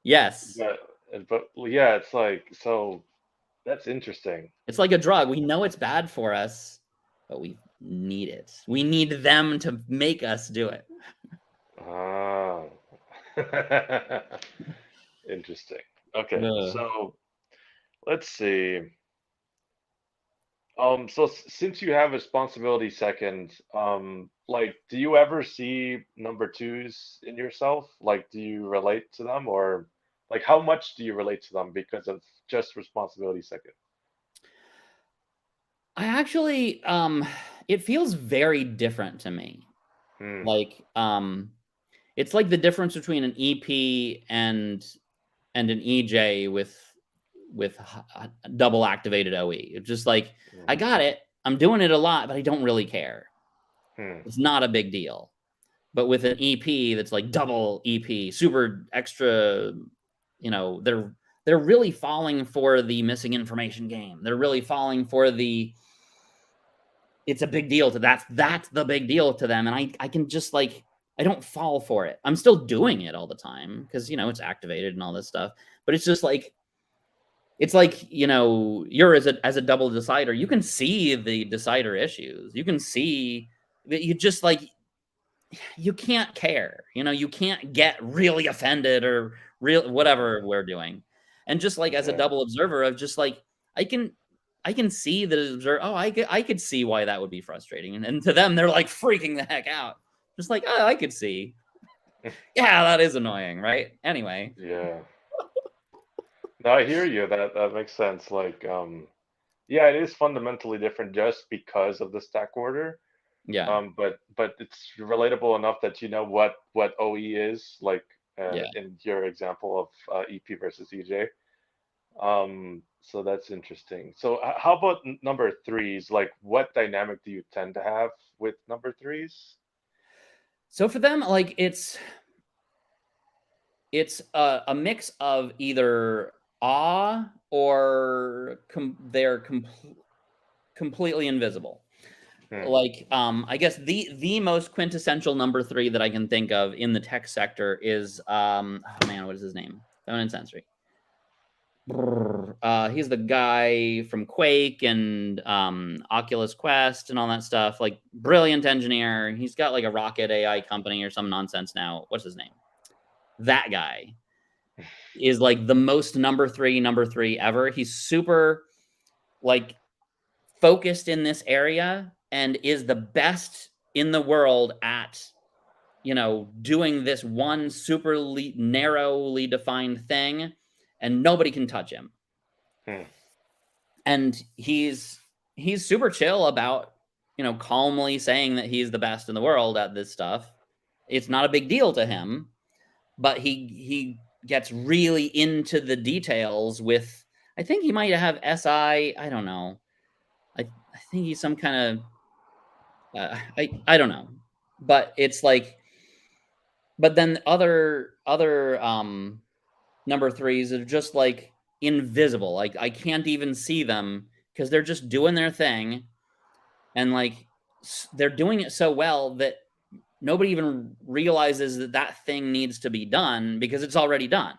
Yes. But yeah, it's like so that's interesting. It's like a drug. We know it's bad for us, but we need it. We need them to make us do it. Ah. Interesting. Okay, Ugh. so let's see. So since you have responsibility second, like, do you ever see number twos in yourself? Like, do you relate to them, or like, how much do you relate to them because of just responsibility second? I actually, it feels very different to me. Hmm. Like, it's like the difference between an EP and an EJ with double activated OE. It's just like I Hmm. got it. I'm doing it a lot, but I don't really care. Hmm. It's not a big deal. But with an EP that's like double EP, super extra, they're really falling for the missing information game. They're really falling for the it's a big deal to that's the big deal to them. And I can just like I don't fall for it. I'm still doing it all the time because it's activated and all this stuff. But it's just like you're as a double decider, you can see the decider issues. You can see that you just like you can't care. You can't get really offended or real whatever we're doing. And just like as a Yeah. double observer of just like I can I can see the observer. Oh, I could see why that would be frustrating. And to them, they're like freaking the heck out. Just like, oh, I could see. Yeah, that is annoying, right? Anyway, Yeah. No, I hear you. That makes sense. Like, yeah, it is fundamentally different just because of the stack order. yeah, But it's relatable enough that you know what OE is, like yeah. in your example of EP versus EJ. So that's interesting. So how about number threes? Like, what dynamic do you tend to have with number threes? So for them, like it's a mix of either awe or they're completely invisible. Hmm. Like, I guess the most quintessential number three that I can think of in the tech sector is oh man, what is his name? Feminine Sensory. He's the guy from Quake and Oculus Quest and all that stuff. Like, brilliant engineer. He's got like a rocket AI company or some nonsense now. What's his name? That guy is like the most number three ever. He's super like focused in this area and is the best in the world at doing this one super narrowly defined thing, and nobody can touch him. Hmm. And he's super chill about calmly saying that he's the best in the world at this stuff. It's not a big deal to him, but he gets really into the details with. I think he might have SI. I don't know. I think he's some kind of I don't know, but it's like, but then other number threes are just like. invisible. Like I can't even see them because they're just doing their thing, and like they're doing it so well that nobody even realizes that that thing needs to be done because it's already done,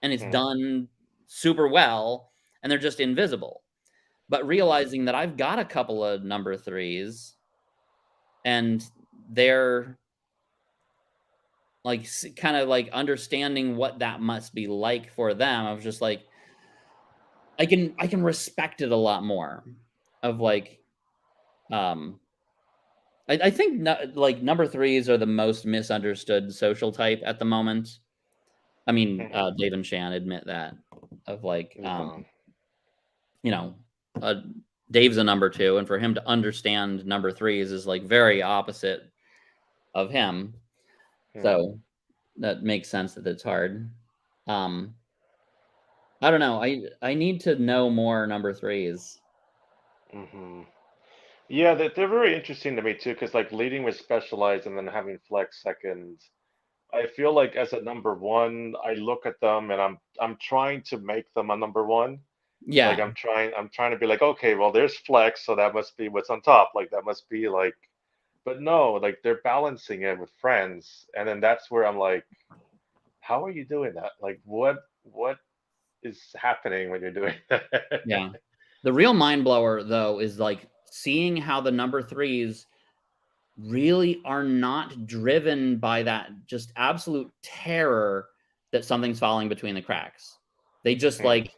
and it's Mm, done super well, and they're just invisible. But realizing that I've got a couple of number threes, and they're like kind of like understanding what that must be like for them. I was just like, I can respect it a lot more. Of like, um, I think like number threes are the most misunderstood social type at the moment. I mean, mhm. Dave and Shan admit that. Of like, Yeah. you know, uh, Dave's a number two, and for him to understand number threes is like very opposite of him. Mm, So that makes sense that it's hard. Um, I don't know. I need to know more number threes. mhm. Yeah, they're very interesting to me too, because like leading with specialized and then having flex second. I feel like as a number one, I look at them and I'm trying to make them a number one. Like Yeah, I'm trying to be like, okay, well there's flex, so that must be what's on top. Like that must be like, but no, like they're balancing it with friends, and then that's where I'm like, how are you doing that? Like what is happening when you're doing that? yeah. The real mind blower though is like seeing how the number threes really are not driven by that just absolute terror that something's falling between the cracks. They just Hmm, like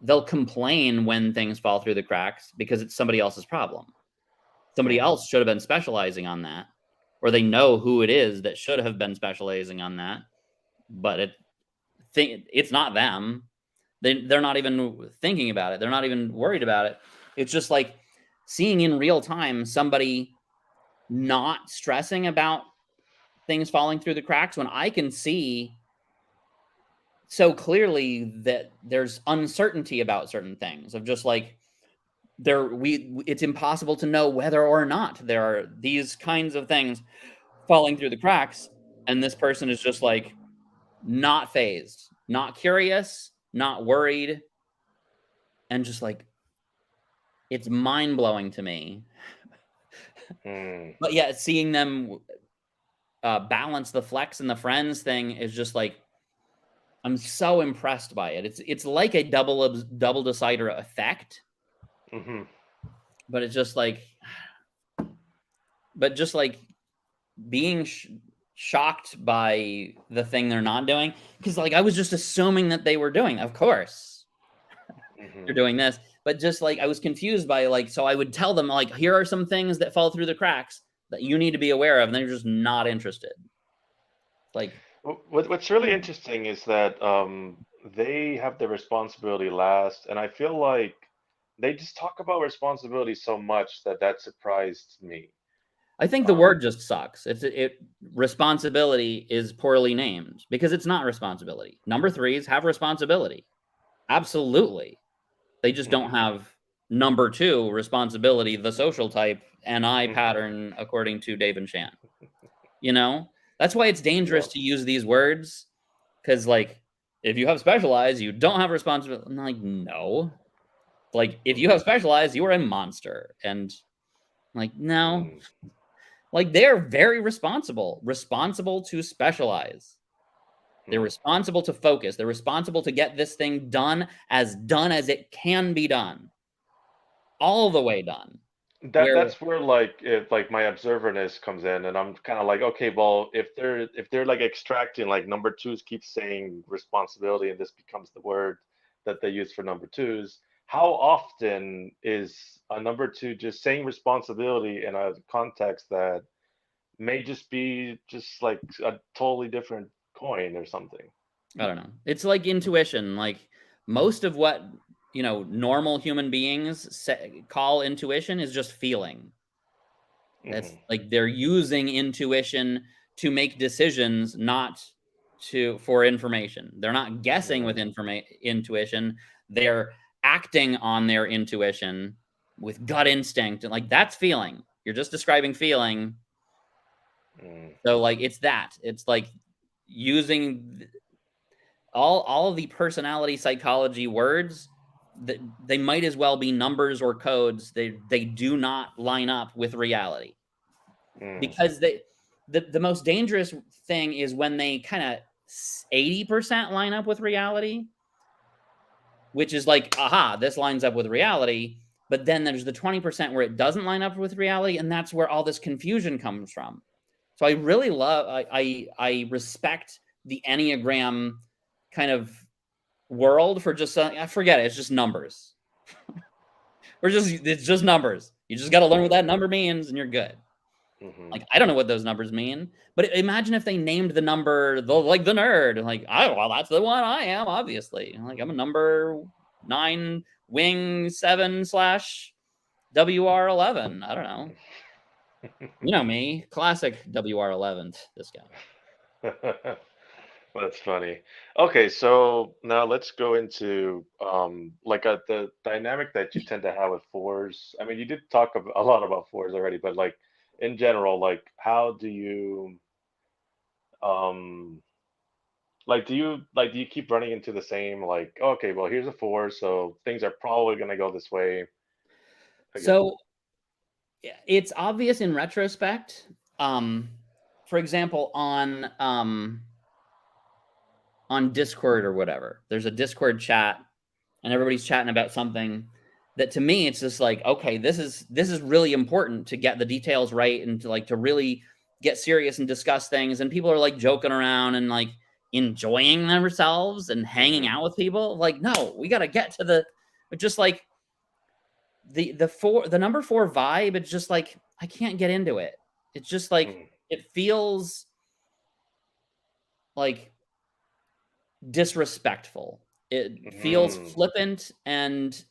they'll complain when things fall through the cracks because it's somebody else's problem. Somebody hmm, else should have been specializing on that, or they know who it is that should have been specializing on that, but it's not them. They're not even thinking about it. They're not even worried about it. It's just like seeing in real time somebody not stressing about things falling through the cracks when I can see so clearly that there's uncertainty about certain things of just like it's impossible to know whether or not there are these kinds of things falling through the cracks, and this person is just like not phased, not curious, not worried, and just like it's mind-blowing to me. hmm, But yeah, seeing them balance the flex and the friends thing is just like I'm so impressed by it. It's like a double decider effect, hmm, but it's just like but just like being shocked by the thing they're not doing, because like I was just assuming that they were doing, of course hmm. they're doing this, but just like I was confused by like, so I would tell them like, here are some things that fall through the cracks that you need to be aware of, and they're just not interested. Like, What's really interesting is that they have the responsibility last, and I feel like they just talk about responsibility so much that that surprised me. I think the Um, word just sucks. It responsibility is poorly named because it's not responsibility. Number threes have responsibility. Absolutely. They just don't mhm, have number two responsibility, the social type, and I mhm. pattern according to Dave and Shan. You know? That's why it's dangerous Yep. to use these words. Cause like if you have specialized, you don't have responsibility. I'm like, no. Like if you have Mhm, specialized, you are a monster. And like, no. mm, Like they're very responsible, responsible to specialize. They're mm. responsible to focus. They're responsible to get this thing done as it can be done, all the way done. That Where that's where like if like my observerness comes in, and I'm kind of like, okay, well, if they're like extracting like number twos keep saying responsibility, and this becomes the word that they use for number twos, how often is a number two just saying responsibility in a context that may just be just like a totally different coin or something? I don't know. It's like intuition. Like most of what normal human beings call intuition is just feeling. That's Hmm, like they're using intuition to make decisions, not to for information. They're not guessing with yeah. intuition. They're acting on their intuition with gut instinct, and like that's feeling. You're just describing feeling. Mm, So like it's that. It's like using all of the personality psychology words, that they might as well be numbers or codes. They do not line up with reality, Mm. because the most dangerous thing is when they kind of 80% line up with reality, which is like, aha, this lines up with reality. But then there's the 20% where it doesn't line up with reality, and that's where all this confusion comes from. So I really I respect the Enneagram kind of world for just I forget it. It's just numbers. It's just numbers. You just got to learn what that number means, and you're good. Hmm. Like, I don't know what those numbers mean, but imagine if they named the number the nerd. Like, oh well, that's the one I am, obviously. Like, I'm a number 9 wing 7 slash WR11. I don't know. You know me, classic WR11. This guy. That's funny. Okay, so now let's go into like the dynamic that you tend to have with fours. I mean, you did talk a lot about fours already, but like in general, like how do you um do you keep running into the same like, okay, well, here's a four, so things are probably gonna go this way, I guess. So it's obvious in retrospect. Um, for example, on Discord or whatever, there's a Discord chat, and everybody's chatting about something that, to me, it's just like, okay, this is really important to get the details right, and to really get serious and discuss things, and people are like joking around and like enjoying themselves and hanging Mm-hmm. out with people. Like, no, we got to get to the just like the number 4 vibe. It's just like, I can't get into it. It's just like, it feels like disrespectful. It feels Mm-hmm. flippant,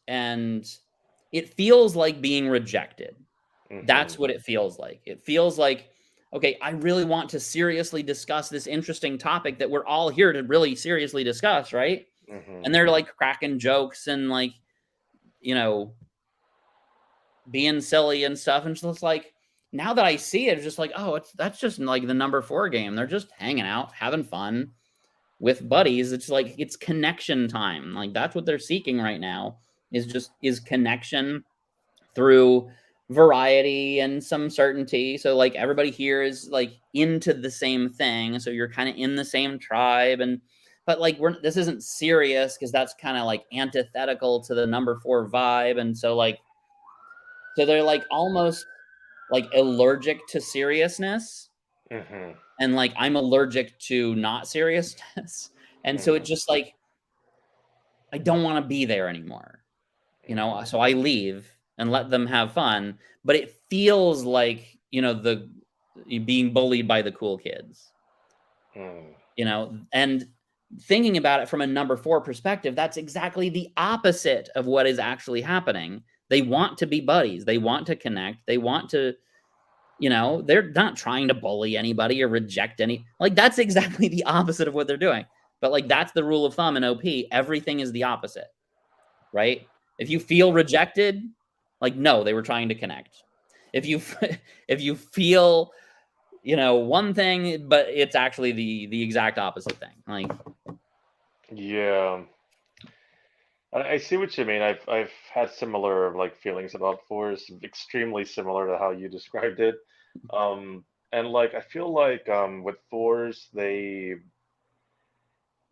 and it feels like being rejected. Mm-hmm. That's what it feels like. It feels like, okay, I really want to seriously discuss this interesting topic that we're all here to really seriously discuss, right? Mm-hmm. And they're like cracking jokes and like, you know, being silly and stuff. And so it's like, now that I see it, it's just like, oh, that's just like the number 4 game. They're just hanging out, having fun with buddies. It's like, it's connection time. Like, that's what they're seeking right now, is connection through variety and some certainty. So like, everybody here is like into the same thing. So you're kind of in the same tribe. And but like, this isn't serious, because that's kind of like antithetical to the number 4 vibe. And so like, so they're like almost like allergic to seriousness, Mm-hmm. and like, I'm allergic to not seriousness. And so it's Mm-hmm. just like, I don't want to be there anymore, so I leave and let them have fun. But it feels like, the being bullied by the cool kids, Mm-hmm. and thinking about it from a number 4 perspective, that's exactly the opposite of what is actually happening. They want to be buddies, they want to connect, they want to, they're not trying to bully anybody or reject any, like, that's exactly the opposite of what they're doing. But like, that's the rule of thumb in OP. Everything is the opposite, right? If you feel rejected, like, no, they were trying to connect. If you if you feel, one thing, but it's actually the exact opposite thing. Like, Yeah. I see what you mean. I've had similar like feelings about fours, extremely similar to how you described it. And like I feel like with fours they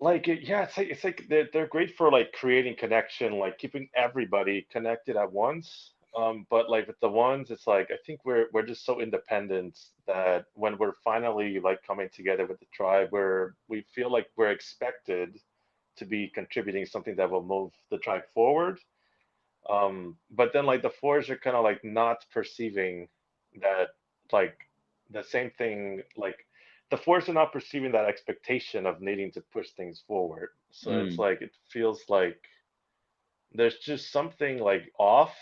yeah, it's like they're great for like creating connection, like keeping everybody connected at once. But like with the ones, it's like I think we're just so independent that when we're finally like coming together with the tribe, where we feel like we're expected to be contributing something that will move the tribe forward. But then like the fours are kind of like not perceiving that like the same thing, like the fours are not perceiving that expectation of needing to push things forward. So it's mm, like it feels like there's just something like off,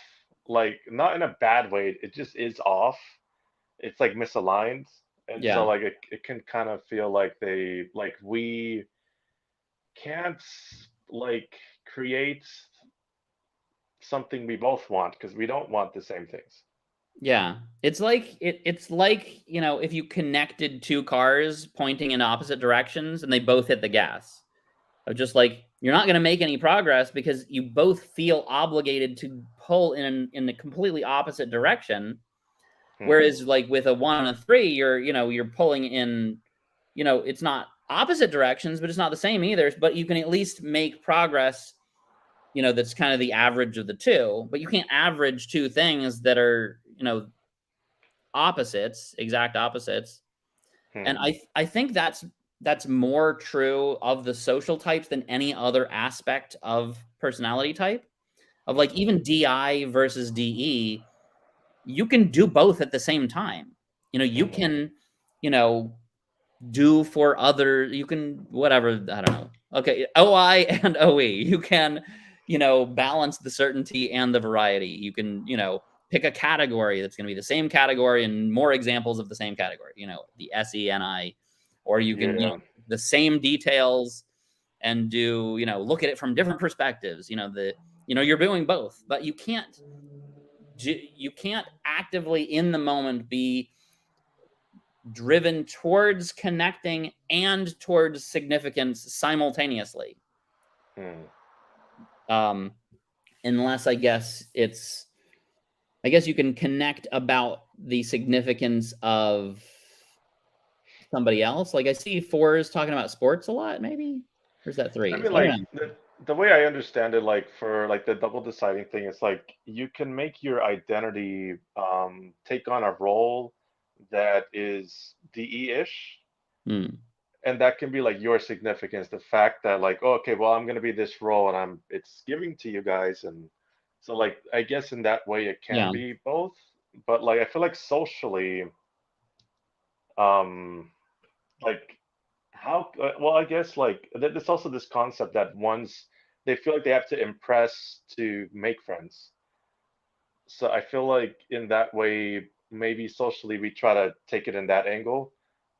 like not in a bad way, it just is off. It's like misaligned. And so yeah, like it can kind of feel like we can't like create something we both want because we don't want the same things. yeah. It's like, if you connected two cars pointing in opposite directions and they both hit the gas. of just like you're not going to make any progress because you both feel obligated to pull in a completely opposite direction. Hmm. Whereas like with a 1 and a 3, you're pulling in, it's not opposite directions, but it's not the same either. But you can at least make progress, that's kind of the average of the two. But you can't average two things that are, opposites, exact opposites. And Hmm. I think that's more true of the social types than any other aspect of personality type. Of like even DI versus DE, you can do both at the same time. You Hmm. can, you know, do for other, you can whatever, I don't know. Okay, OI and OE. You can, balance the certainty and the variety. You can, pick a category that's going to be the same category and more examples of the same category, the SENI, or you can, Yeah. the same details and do, look at it from different perspectives, you're doing both, but you can't actively in the moment be driven towards connecting and towards significance simultaneously. Hmm. Um, unless I guess you can connect about the significance of somebody else. Like I see fours talking about sports a lot, maybe. Or is that I threes? mean, I don't like know. the way I understand it, like for like the double deciding thing, it's like you can make your identity take on a role that is DE-ish, Hmm. and that can be like your significance, the fact that like, oh, okay, well, I'm gonna be this role, and it's giving to you guys, and so like I guess in that way it can Yeah. be both, but like I feel like socially, um, like how well, I guess like there's also this concept that once they feel like they have to impress to make friends. So I feel like in that way, maybe socially we try to take it in that angle,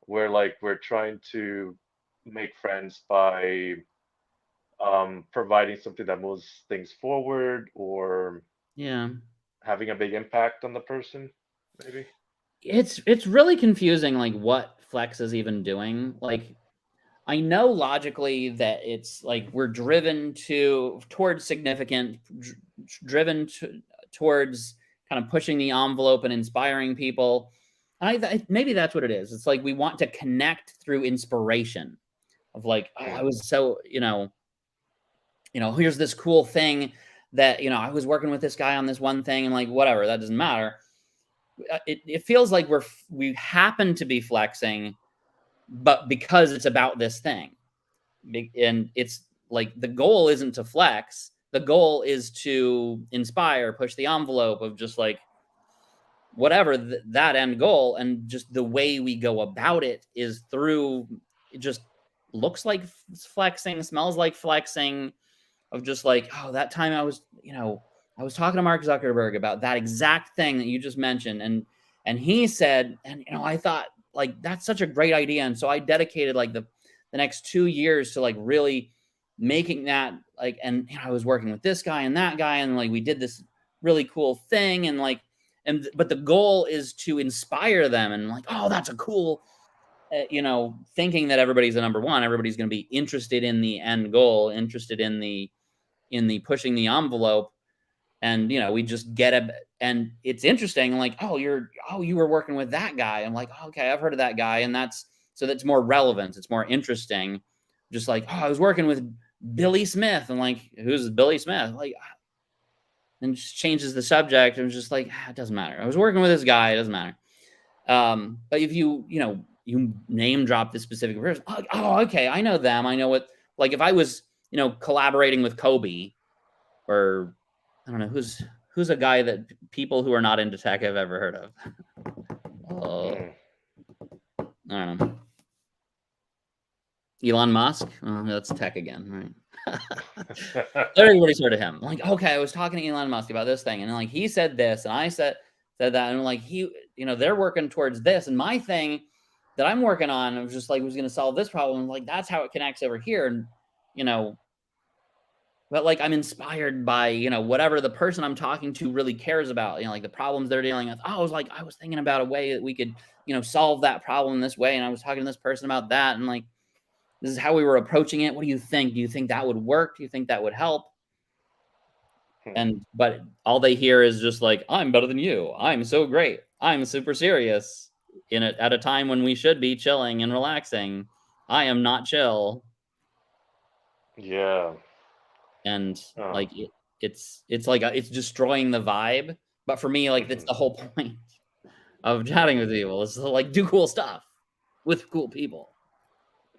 where like we're trying to make friends by providing something that moves things forward or Yeah. having a big impact on the person, maybe. It's really confusing like what Flex is even doing. Like I know logically that it's like we're driven towards significant, driven towards kind of pushing the envelope and inspiring people. Maybe that's what it is. It's like we want to connect through inspiration of like, oh, I Hmm. was so, here's this cool thing that, I was working with this guy on this one thing and like, whatever, that doesn't matter. It feels like we happen to be flexing, but because it's about this thing. And it's like the goal isn't to flex, the goal is to inspire, push the envelope of just like whatever that end goal. And just the way we go about it is through, it just looks like flexing, smells like flexing, of just like, oh, that time I was talking to Mark Zuckerberg about that exact thing that you just mentioned, and he said, and I thought like that's such a great idea, and so I dedicated like the next 2 years to like really making that like, and I was working with this guy and that guy, and like we did this really cool thing, and like, but the goal is to inspire them, and like, oh, that's a cool, thinking that everybody's a number one, everybody's going to be interested in the end goal, interested in the pushing the envelope, and we just get a, and it's interesting like, you were working with that guy, I'm like, okay, I've heard of that guy, and that's more relevant, it's more interesting, just like, oh, I was working with Billy Smith, and like, who's Billy Smith, like, and just changes the subject, and just like, it doesn't matter, I was working with this guy, it doesn't matter. But if you name drop this specific person, oh, okay, I know them, I know what, like if I was collaborating with Kobe, or I don't know who's a guy that people who are not into tech have ever heard of. Hmm. I don't know. Elon Musk. Oh, that's tech again, right? Everybody's heard of him. Like, okay, I was talking to Elon Musk about this thing, and like he said this, and I said that, and like they're working towards this, and my thing that I'm working on, I was just like was going to solve this problem. Like that's how it connects over here, and you know but like I'm inspired by whatever the person I'm talking to really cares about, like the problems they're dealing with. Oh, I was thinking about a way that we could solve that problem this way, and I was talking to this person about that, and like This is how we were approaching it. What do you think? Do you think that would work? Do you think that would help? Hmm. But all they hear is just like, I'm better than you. I'm so great. I'm super serious. At a time when we should be chilling and relaxing. I am not chill. Yeah. And Oh. like it's like it's destroying the vibe. But for me, like that's Hmm. the whole point of chatting Hmm. with people is to like do cool stuff with cool people.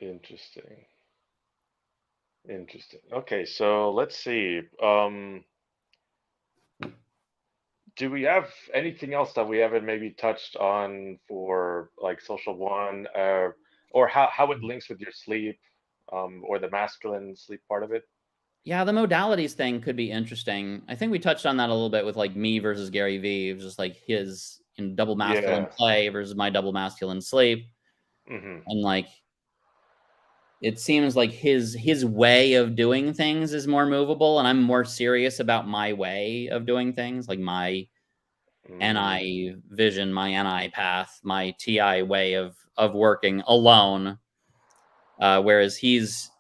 Interesting. Interesting. Okay, so let's see. Do we have anything else that we haven't maybe touched on for like social one, or how it links with your sleep, or the masculine sleep part of it? Yeah, the modalities thing could be interesting. I think we touched on that a little bit with like me versus Gary Vee. It was just like his double masculine Yeah. play versus my double masculine sleep. Hmm. And like it seems like his way of doing things is more movable, and I'm more serious about my way of doing things, like my Mm. NI vision, my NI path, my TI way of working alone. Whereas he's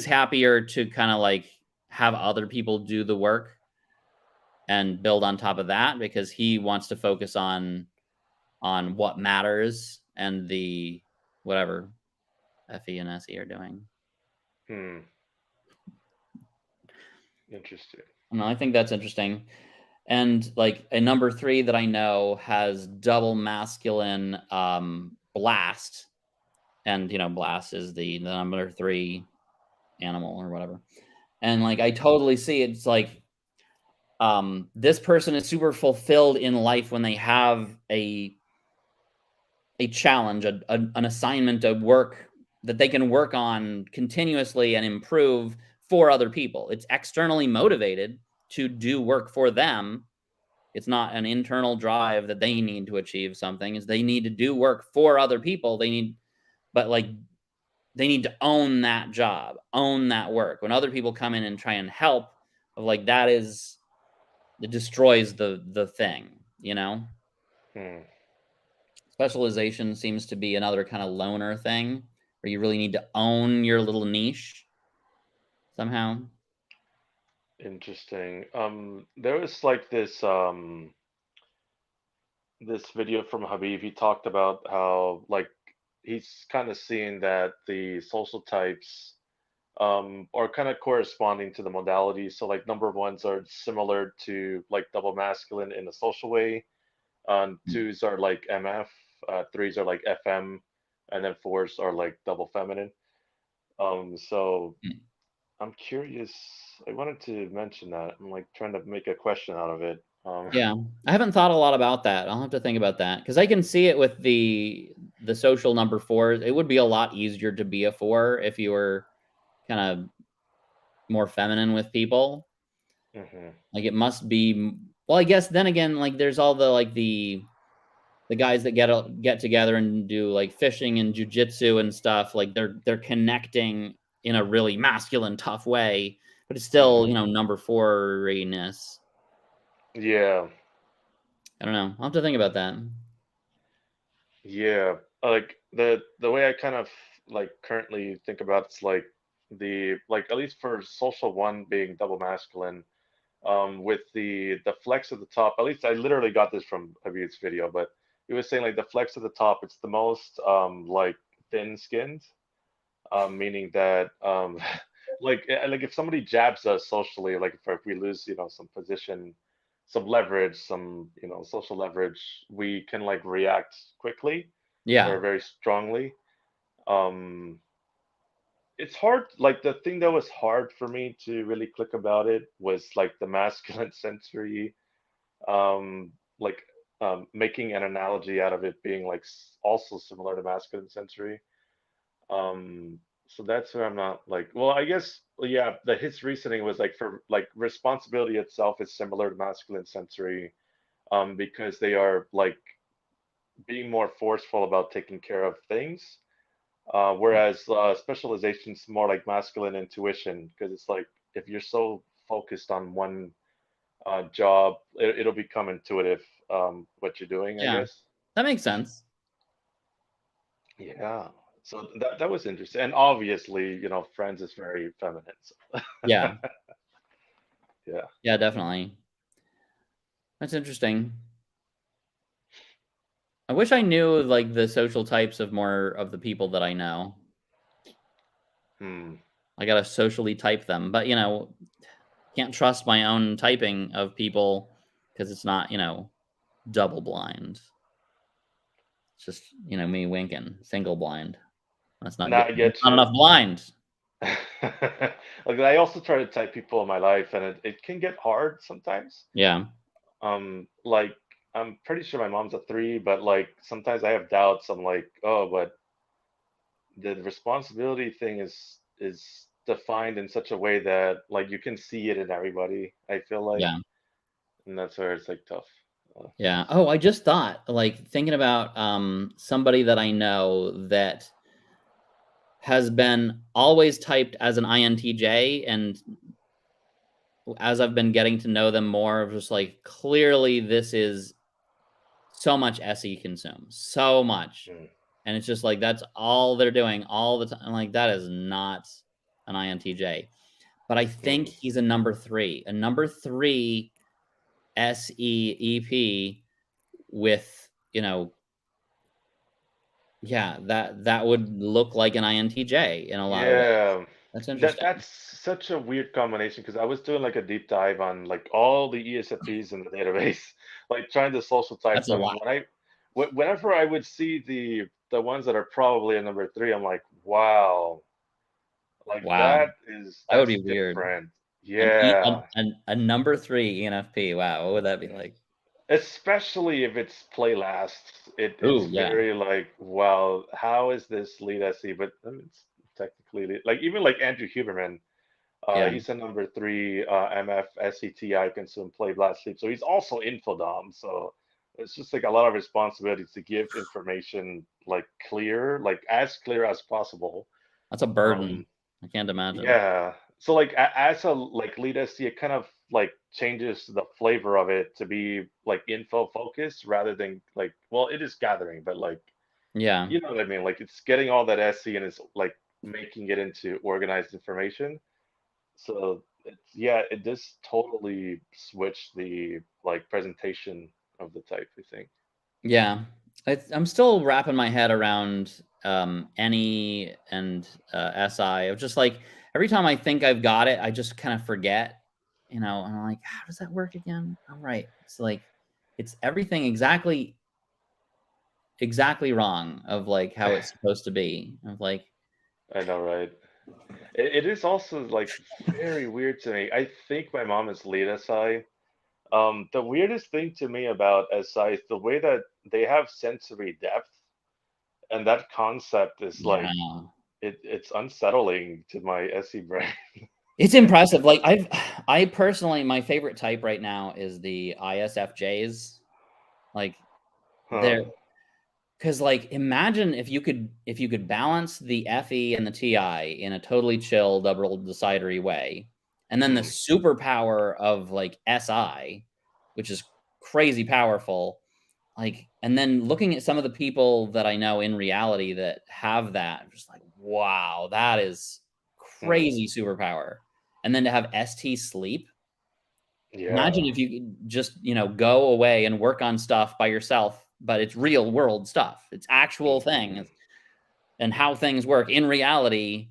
happier to kind of like have other people do the work and build on top of that because he wants to focus on what matters and the whatever FE and SE are doing. Hmm. Interesting. I think that's interesting. And like a number 3 that I know has double masculine blast, and blast is the number 3 animal or whatever. And like I totally see it. It's like this person is super fulfilled in life when they have a challenge, an assignment, a work that they can work on continuously and improve for other people. It's externally motivated to do work for them. It's not an internal drive that they need to achieve something. Is they need to do work for other people. But like they need to own that job, own that work. When other people come in and try and help, of like that is it destroys the thing, Hmm. Specialization seems to be another kind of loner thing where you really need to own your little niche somehow. Interesting. There was like this video from Habib. He talked about how like he's kind of seeing that the social types are kind of corresponding to the modalities. So like number ones are similar to like double masculine in a social way. Twos are like MF, threes are like FM, and then fours are like double feminine. So Mm. I'm curious. I wanted to mention that. I'm like trying to make a question out of it. Yeah, I haven't thought a lot about that. I'll have to think about that because I can see it with the social number 4. It would be a lot easier to be a 4 if you were kind of more feminine with people. Hmm. Like it must be well, I guess then again, like there's all the guys that get together and do like fishing and jujitsu and stuff. Like they're connecting in a really masculine, tough way, but it's still Hmm. number 4-ness. Yeah, I don't know. I'll have to think about that. yeah. Like the way I kind of like currently think about it's like the like at least for social one being double masculine, with the flex at the top. At least I literally got this from Habib's video, but he was saying like the flex at the top, it's the most like thin skinned, meaning that like if somebody jabs us socially, like if we lose some position, some leverage, some social leverage, we can like react quickly Yeah, or very strongly. Um, it's hard. Like the thing that was hard for me to really click about it was like the masculine sensory, um, like making an analogy out of it being like also similar to masculine sensory. So that's where I'm not like, well, I guess, well, yeah, his reasoning was like for like responsibility itself is similar to masculine sensory, because they are like being more forceful about taking care of things. Whereas specialization's more like masculine intuition, because it's like if you're so focused on one job, it'll become intuitive, what you're doing, I yeah, guess. that makes sense. Yeah. So that was interesting. And obviously, Friends is very feminine. So. Yeah. Yeah. Yeah, definitely. That's interesting. I wish I knew like the social types of more of the people that I know. Hmm. I gotta socially type them, but can't trust my own typing of people because it's not double blind. It's just me winking, single blind. That's not good. Now I That's get not you. enough blind. Like I also try to type people in my life, and it can get hard sometimes. Yeah, Like I'm pretty sure my mom's a three, but like sometimes I have doubts. I'm like, oh, but the responsibility thing is defined in such a way that like you can see it in everybody. I feel like, yeah, and that's where it's like tough. yeah. Oh, I just thought, like, thinking about somebody that I know that has been always typed as an INTJ, and as I've been getting to know them more, of just like clearly this is so much SE consumes, so much. Mm, And it's just like that's all they're doing all the time. I'm like, that is not an INTJ. But I think mm. he's a number three. A number three SEEP with, yeah, that would look like an INTJ in a lot of ways. Yeah, That's that's interesting. such a weird combination because I was doing like a deep dive on like all the ESFPs in the database, like trying to social type That's a them. lot. And whenever I would see the ones that are probably a number three, I'm like, wow, like Wow. That would that's be weird. different. An E Yeah, a number 3 ENFP, wow, what would that be like? especially if it's play last. It's Ooh, yeah, very like, wow, how is this lead SE? But it's technically like even like Andrew Huberman. yeah, He's a number three MF SETI consume play blast sleep. So he's also infodom. So it's just like a lot of responsibility to give information like clear, like as clear as possible. that's a burden. Um, I can't imagine. yeah. So like as a like lead SE, it kind of like changes the flavor of it to be like info focused rather than like, well, it is gathering, but like Yeah, you know what I mean? Like it's getting all that SE and it's like making it into organized information. So it's yeah, it does totally switch the like presentation of the type, I think. yeah. I'm still wrapping my head around, NE and, SI. Of just, like, every time I think I've got it, I just kinda forget, and I'm like, "How does that work again?" All right. It's like, it's everything exactly wrong of, like, how it's supposed to be. Of, like, I know, right? It is also like very weird to me. I think my mom is lead SI. The weirdest thing to me about SI is the way that they have sensory depth, and that concept is like yeah. it's unsettling to my SE brain. It's impressive. Like I personally, my favorite type right now is the ISFJs. Like they're Huh. because like imagine if you could balance the FE and the TI in a totally chill double decidery way, and then the Hmm. superpower of like SI, which is crazy powerful. Like, and then looking at some of the people that I know in reality that have that, I'm just like, wow, that is Hmm. crazy superpower. And then to have ST sleep, imagine Yeah. if you could just, go away and work on stuff by yourself, but it's real world stuff. It's actual Hmm. things and how things work in reality,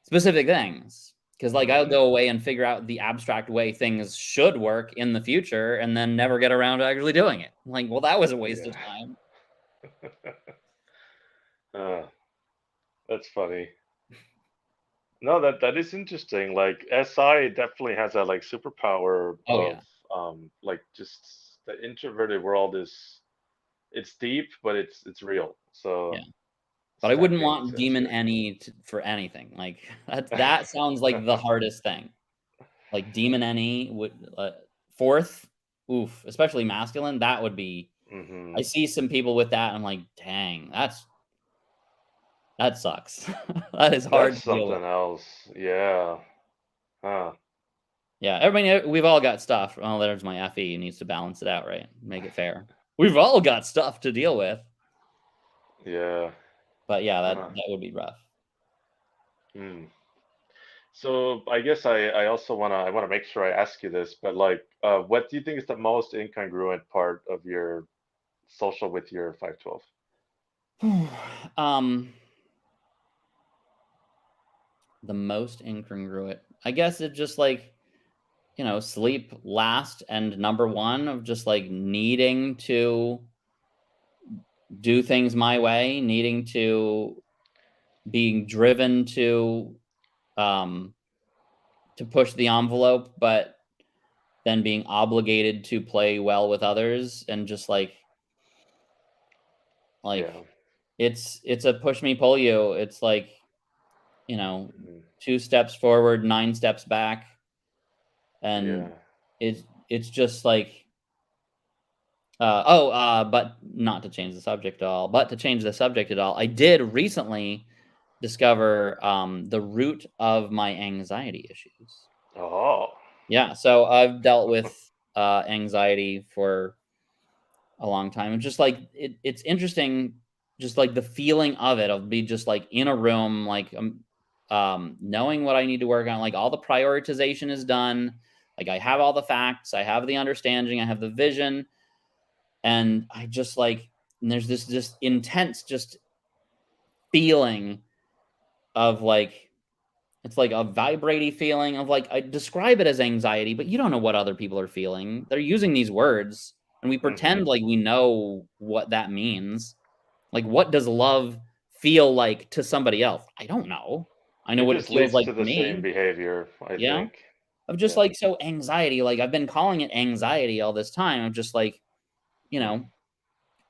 specific things. Because like I'll Hmm. go away and figure out the abstract way things should work in the future and then never get around to actually doing it. I'm like, well, that was a waste Yeah. of time. Uh, that's funny. No, that is interesting. Like SI definitely has that like superpower Oh of yeah. like just the introverted world is it's deep, but it's real. Yeah. So But I wouldn't stepping want into Demon SI. Any for anything. Like that sounds like the hardest thing. Like Demon Any would fourth, oof, especially masculine. That would be. Hmm. I see some people with that. And I'm like, dang, that sucks. That is hard That's to deal with. something else. Yeah. Huh. Yeah, everybody, we've all got stuff. Oh, there's my FE. Needs to balance it out, right? Make it fair. We've all got stuff to deal with. Yeah. But yeah, that Uh-huh. that would be rough. Hmm. So I guess I also I wanna make sure I ask you this, but like, what do you think is the most incongruent part of your social with your 512? um, the most incongruent. I guess it just like, sleep last and number one of just like needing to do things my way, needing to being driven um to push the envelope, but then being obligated to play well with others and just like Yeah. it's a push me pull you. It's like, you know, Hmm. 2 steps forward, 9 steps back, and Yeah. it's just like but not to change the subject at all, but to change the subject at all, I did recently discover the root of my anxiety issues. Oh. Yeah, so I've dealt with anxiety for a long time. And just like it's interesting, just like the feeling of it, of be just like in a room, like knowing what I need to work on, like all the prioritization is done. Like I have all the facts, I have the understanding, I have the vision, and I just like and there's this just intense just feeling of like it's like a vibrating feeling of like I describe it as anxiety, but you don't know what other people are feeling. They're using these words and we Hmm. pretend like we know what that means. Like what does love feel like to somebody else? I don't know. I know It what it just feels leads like to to the same me. behavior, I Yeah. think. I'm just Yeah. like so anxiety. Like I've been calling it anxiety all this time. I'm just like, you Hmm. know,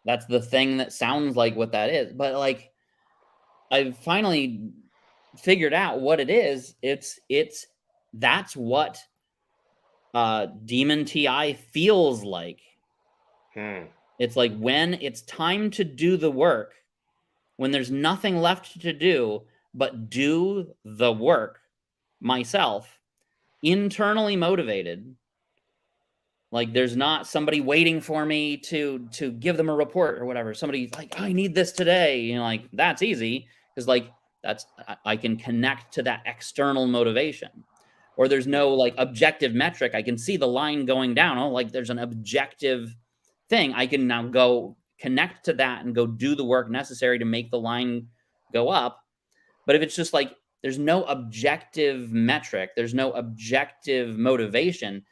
that's the thing that sounds like what that is. But like I've finally figured out what it is. It's that's what Demon TI feels like. Hmm. It's like when it's time to do the work, when there's nothing left to do but do the work myself, internally motivated. Like there's not somebody waiting for me to give them a report or whatever. Somebody's like, I need this today. Like that's easy because like that's I can connect to that external motivation. Or there's no Hmm. like objective metric. I can see the line going down. Oh, like there's an objective thing. I can now go connect to that and go do the work necessary to make the line go up. But if it's just like there's no objective metric, there's no objective motivation,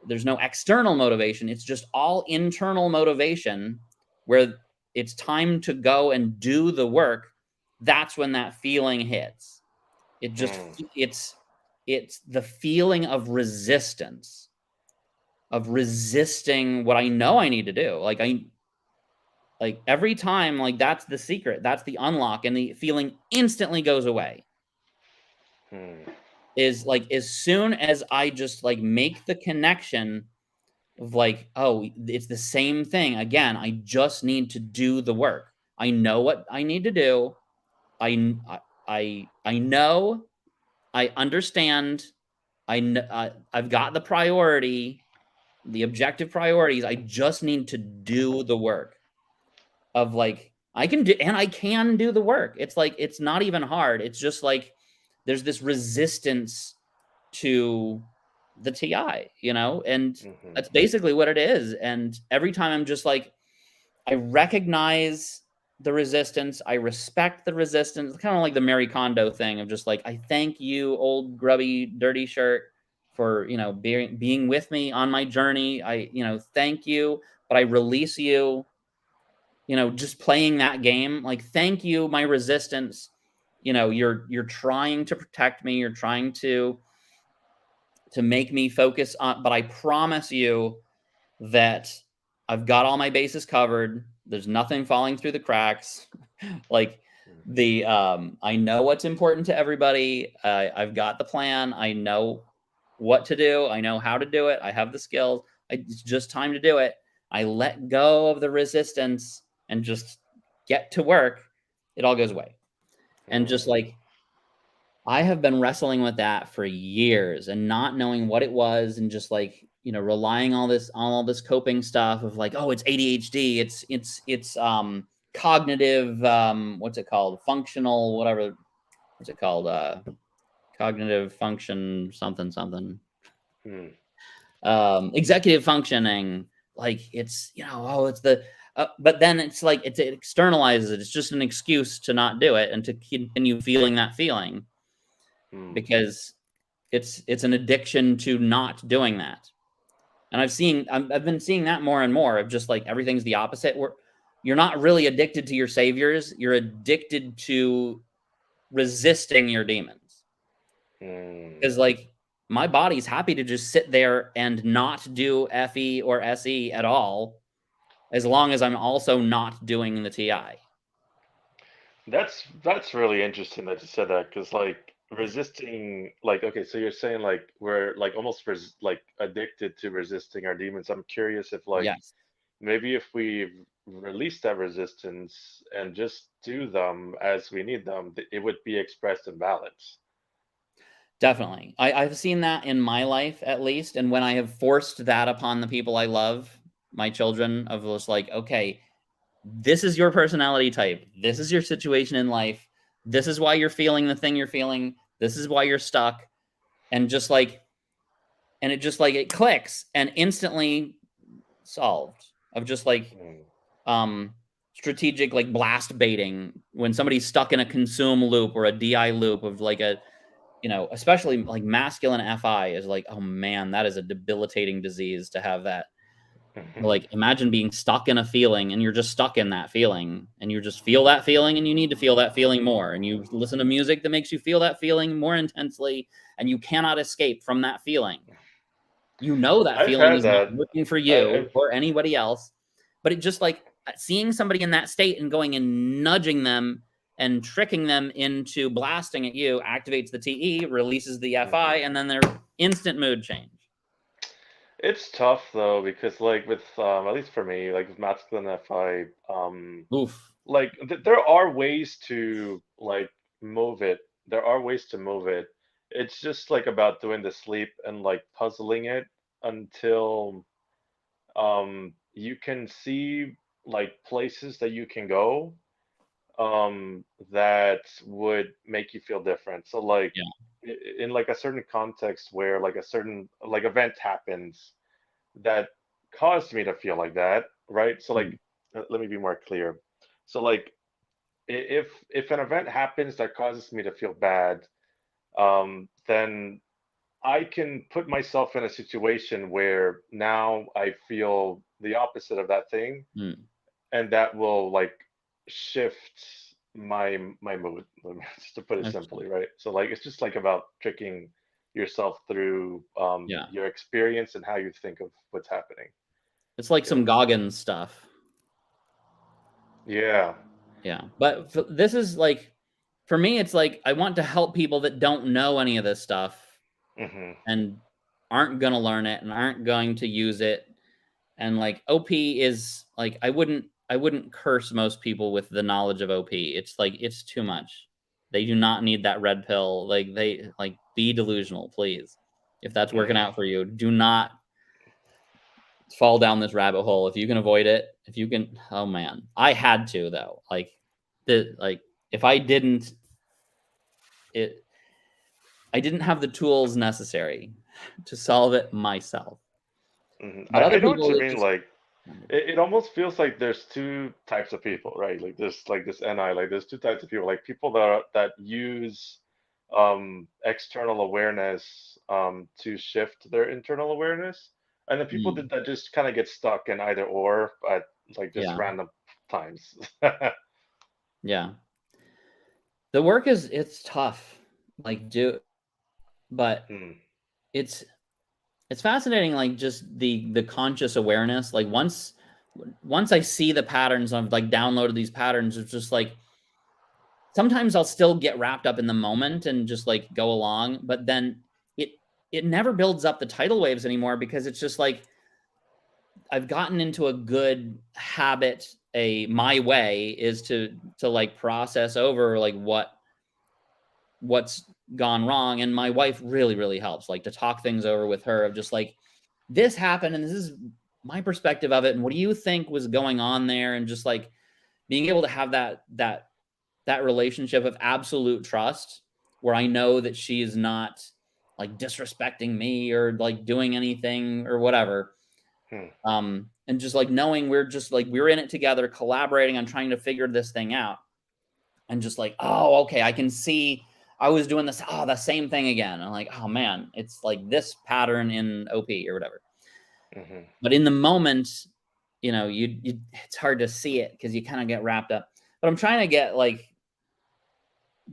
there's no external motivation. It's just all internal motivation where it's time to go and do the work. That's when that feeling hits. It just Hmm. it's the feeling of resistance, of resisting what I know I need to do. Like every time, like that's the secret, that's the unlock, and the feeling instantly goes away. Hmm. Is like as soon as I just like make the connection of like, oh, it's the same thing again. I just need to do the work. I know what I need to do. I know. I understand. I've got the priority, the objective priorities. I just need to do the work of like I can do, and I can do the work. It's like it's not even hard. It's just like there's this resistance to the TI, and Hmm. that's basically what it is. And every time I'm just like, I recognize the resistance, I respect the resistance, kind of like the Mary Kondo thing of just like, I thank you, old grubby, dirty shirt, for being with me on my journey. I thank you, but I release you. Just playing that game. Like, thank you, my resistance. You're trying to protect me. You're trying to make me focus on, but I promise you that I've got all my bases covered. There's nothing falling through the cracks. Like I know what's important to everybody. I've got the plan. I know what to do. I know how to do it. I have the skills. It's just time to do it. I let go of the resistance and just get to work. It all goes away. And just Hmm. like I have been wrestling with that for years and not knowing what it was, and just like, relying all this on all this coping stuff of like, oh, it's ADHD, it's cognitive, what's it called? Functional, whatever. What's it called? Cognitive function, something, something. Hmm. Executive functioning. Like it's, it's the, but then it's like it externalizes it. It's just an excuse to not do it and to continue feeling that feeling Hmm. because it's an addiction to not doing that. And I've been seeing that more and more of just like everything's the opposite. Where you're not really addicted to your saviors. You're addicted to resisting your demons. Hmm. Because like my body's happy to just sit there and not do FE or SE at all, as long as I'm also not doing the TI. That's really interesting that you said that because like resisting like okay, so you're saying like we're like almost like addicted to resisting our demons. I'm curious if like Yes, maybe if we release that resistance and just do them as we need them, it would be expressed in balance. definitely. I've seen that in my life at least. And when I have forced that upon the people I love, my children, of just like, okay, this is your personality type. This is your situation in life. This is why you're feeling the thing you're feeling. This is why you're stuck. And just like, and it just like, it clicks and instantly solved of just like, Mm. strategic like blast baiting when somebody's stuck in a consume loop or a DI loop of like a, especially like masculine FI is like, oh man, that is a debilitating disease to have that. Like imagine being stuck in a feeling and you're just stuck in that feeling and you just feel that feeling and you need to feel that feeling more and you listen to music that makes you feel that feeling more intensely and you cannot escape from that feeling. That I've feeling had is not that. working for I, you or anybody else, but it just like seeing somebody in that state and going and nudging them and tricking them into blasting at you activates the TE, releases the FI, Mhm. and then their instant mood change. It's tough though because like with at least for me like with masculine FI Oof. like there are ways to like move it. There are ways to move it. It's just like about doing the sleep and like puzzling it until you can see like places that you can go that would make you feel different. So like Yeah. in like a certain context where like a certain like event happens that caused me to feel like that, right? So like Mm. let me be more clear. So like if an event happens that causes me to feel bad, then I can put myself in a situation where now I feel the opposite of that thing, Mm. and that will like shift my mood, just to put it Okay. simply, right? So like it's just like about tricking yourself through Yeah. your experience and how you think of what's happening. It's like Yeah. some Goggins stuff. Yeah. Yeah. But this is like, for me, it's like I want to help people that don't know any of this stuff Hmm. and aren't going to learn it and aren't going to use it. And like OP is like, I wouldn't curse most people with the knowledge of OP. It's like, it's too much. They do not need that red pill. Like they like be delusional, please. If that's working Hmm. out for you, do not fall down this rabbit hole. If you can avoid it, if you can, oh man, I had to though. Like if I didn't, it, I didn't have the tools necessary to solve it myself. Hmm. But other I know what people, you it mean. just, Like it almost feels like there's two types of people, right? Like there's like this NI, like there's two types of people, like people that use external awareness to shift their internal awareness, and then people mm, that just kind of get stuck in either or at like just yeah, random times. yeah. The work it's tough. Like but Hmm. it's it's fascinating. Like just the conscious awareness. Like once I see the patterns, I've like downloaded these patterns. It's just like sometimes I'll still get wrapped up in the moment and just like go along, but then it it never builds up the tidal waves anymore because it's just like I've gotten into a good habit. A my way is to like process over like what's gone wrong, and my wife really helps like to talk things over with her of just like this happened and this is my perspective of it and what do you think was going on there, and just like being able to have that relationship of absolute trust where I know that she is not like disrespecting me or like doing anything or whatever. Hmm. And just like knowing we're just like we're in it together, collaborating on trying to figure this thing out. And just like, oh, okay, I can see I was doing this, the same thing again. I'm like, oh man, it's like this pattern in OP or whatever. Hmm. But in the moment, you it's hard to see it because you kind of get wrapped up. But I'm trying to get like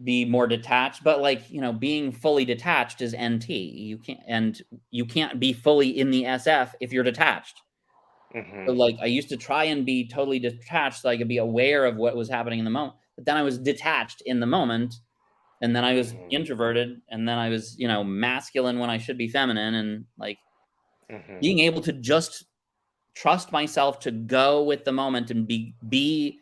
be more detached, but like, being fully detached is NT. You can't be fully in the SF if you're detached. Hmm. So like I used to try and be totally detached so I could be aware of what was happening in the moment. But then I was detached in the moment, and then I was Hmm. introverted, and then I was, masculine when I should be feminine, and like Hmm. being able to just trust myself to go with the moment and be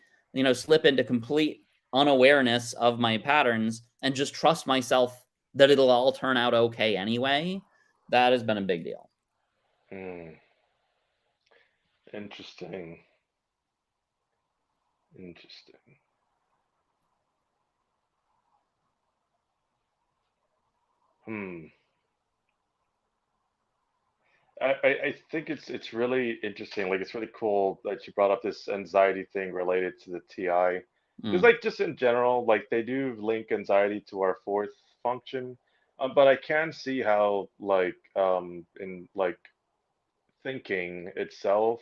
slip into complete unawareness of my patterns and just trust myself that it'll all turn out okay anyway. That has been a big deal. Hmm. Interesting. Interesting. Hmm. I think it's really interesting. Like it's really cool that you brought up this anxiety thing related to the TI. Because Mm. like just in general, like they do link anxiety to our fourth function. But I can see how like in like thinking itself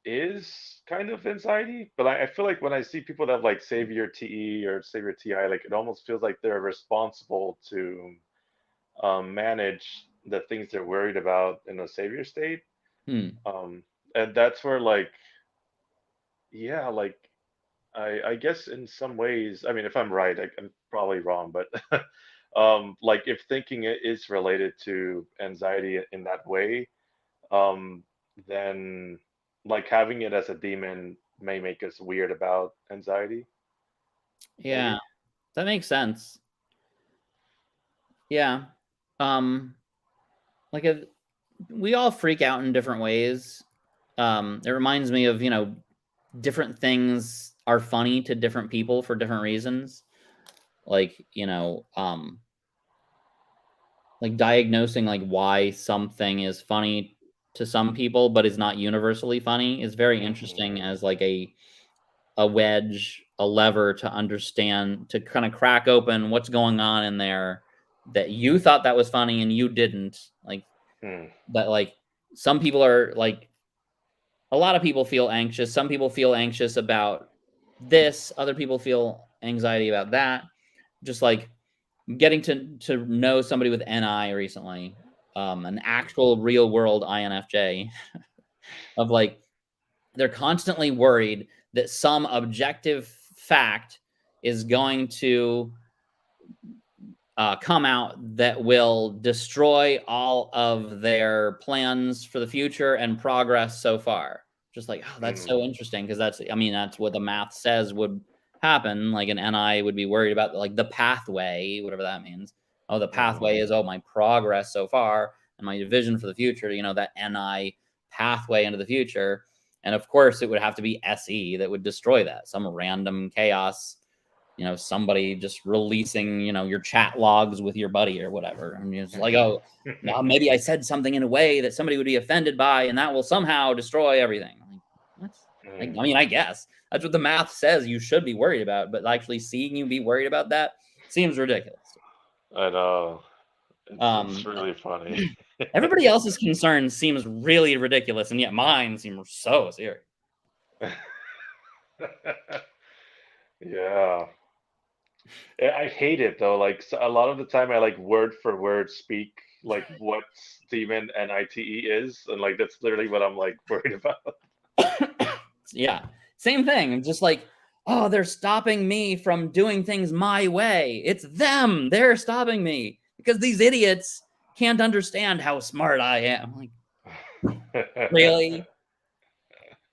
is kind of anxiety. But I feel like when I see people that have like Savior TE or Savior TI, like it almost feels like they're responsible to manage the things they're worried about in a savior state. Hmm. Um, and that's where, like, yeah, like, I guess in some ways, I mean, if I'm right, I'm probably wrong, but like, if thinking it is related to anxiety in that way, um, then like having it as a demon may make us weird about anxiety, Yeah, maybe. that makes sense. Yeah. um like we all freak out in different ways. It reminds me of, different things are funny to different people for different reasons. Like, like diagnosing like why something is funny to some people but is not universally funny is very interesting Hmm. as like a wedge, a lever to understand, to kind of crack open what's going on in there that you thought that was funny and you didn't. Like Hmm. that, like some people are like, a lot of people feel anxious. Some people feel anxious about this, other people feel anxiety about that. Just like getting to know somebody with NI recently, an actual real world INFJ, of like they're constantly worried that some objective fact is going to come out that will destroy all of their plans for the future and progress so far. Just like, oh, that's Hmm. so interesting because that's what the math says would happen. Like an NI would be worried about like the pathway, whatever that means. Oh, the Hmm. pathway is, oh, my progress so far and my vision for the future. That NI pathway into the future. And of course, it would have to be SE that would destroy that. Some random chaos, somebody just releasing, your chat logs with your buddy or whatever. And it's like, oh, now maybe I said something in a way that somebody would be offended by, and that will somehow destroy everything. Like, what? Like, I Hmm. mean, I guess that's what the math says you should be worried about, but actually seeing you be worried about that seems ridiculous. I know. It's Um, really funny. Everybody else's concern seems really ridiculous, and yet mine seem so serious. Yeah. I hate it though. Like a lot of the time, I like word for word speak like what Steven and ITE is, and like that's literally what I'm like worried about. Yeah, same thing. I'm just like, oh, they're stopping me from doing things my way. It's them. They're stopping me because these idiots can't understand how smart I am. Like, really?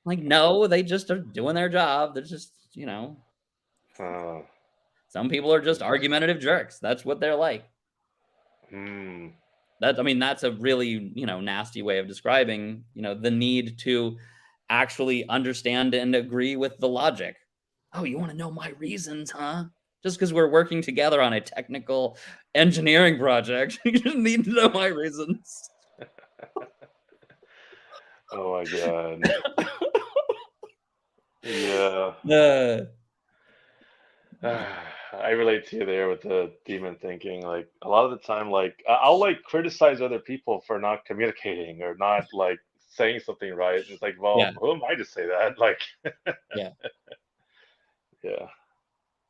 Like, no, they just are doing their job. They're just, Huh. some people are just Interesting. argumentative jerks. That's what they're like. Hmm. I mean, that's a really, nasty way of describing, the need to actually understand and agree with the logic. Oh, you want to know my reasons, huh? Just because we're working together on a technical engineering project, you just need to know my reasons. Oh my God. Yeah. Uh, I relate to you there with the demon thinking. Like a lot of the time, like I'll like criticize other people for not communicating or not like saying something right. And it's like, yeah, well, who am I to say that? Like, yeah. yeah.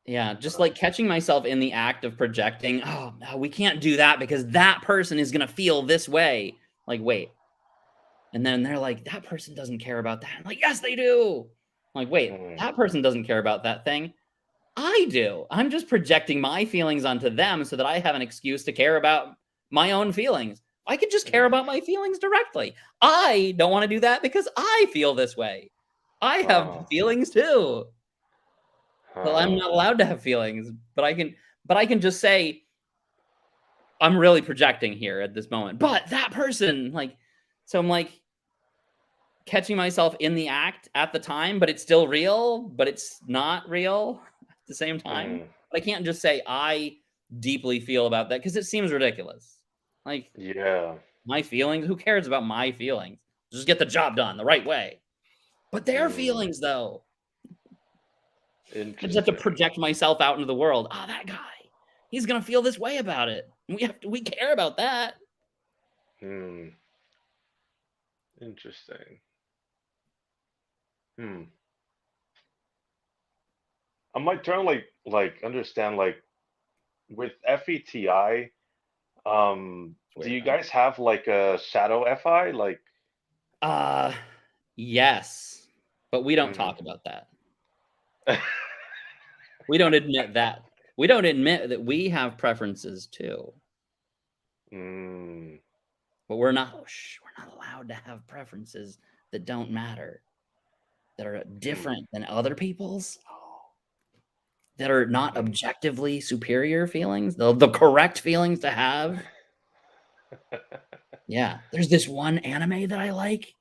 Yeah, just Uh, like catching myself in the act of projecting, oh, no, we can't do that because that person is going to feel this way. Like, wait. And then they're like, that person doesn't care about that. I'm like, yes, they do. I'm like, wait, mm, that person doesn't care about that thing. I do. I'm just projecting my feelings onto them so that I have an excuse to care about my own feelings. I could just care mm. about my feelings directly. I don't want to do that because I feel this way. I have Oh, feelings too. Well, I'm oh, not allowed to have feelings, but I can just say I'm really projecting here at this moment. But that person, like, so I'm like catching myself in the act at the time, but it's still real, but it's not real at the same time. mm, But I can't just say I deeply feel about that because it seems ridiculous. Like yeah. my feelings, who cares about my feelings? Just get the job done the right way. But their Mm, feelings, though, I just have to interesting. project myself out into the world. Ah, that guy, he's gonna feel this way about it. We care about that. Hmm. Interesting. Hmm. I might try to like understand like with FETI. It's Do weird, you huh? guys have like a shadow FI? Like, Uh yes, but we don't mm, talk about that. We don't admit that. We don't admit that we have preferences too, mm, but we're not allowed to have preferences that don't matter, that are hmm. different than other people's. Oh, that are not Hmm. objectively superior feelings, the correct feelings to have. Yeah, there's this one anime that I like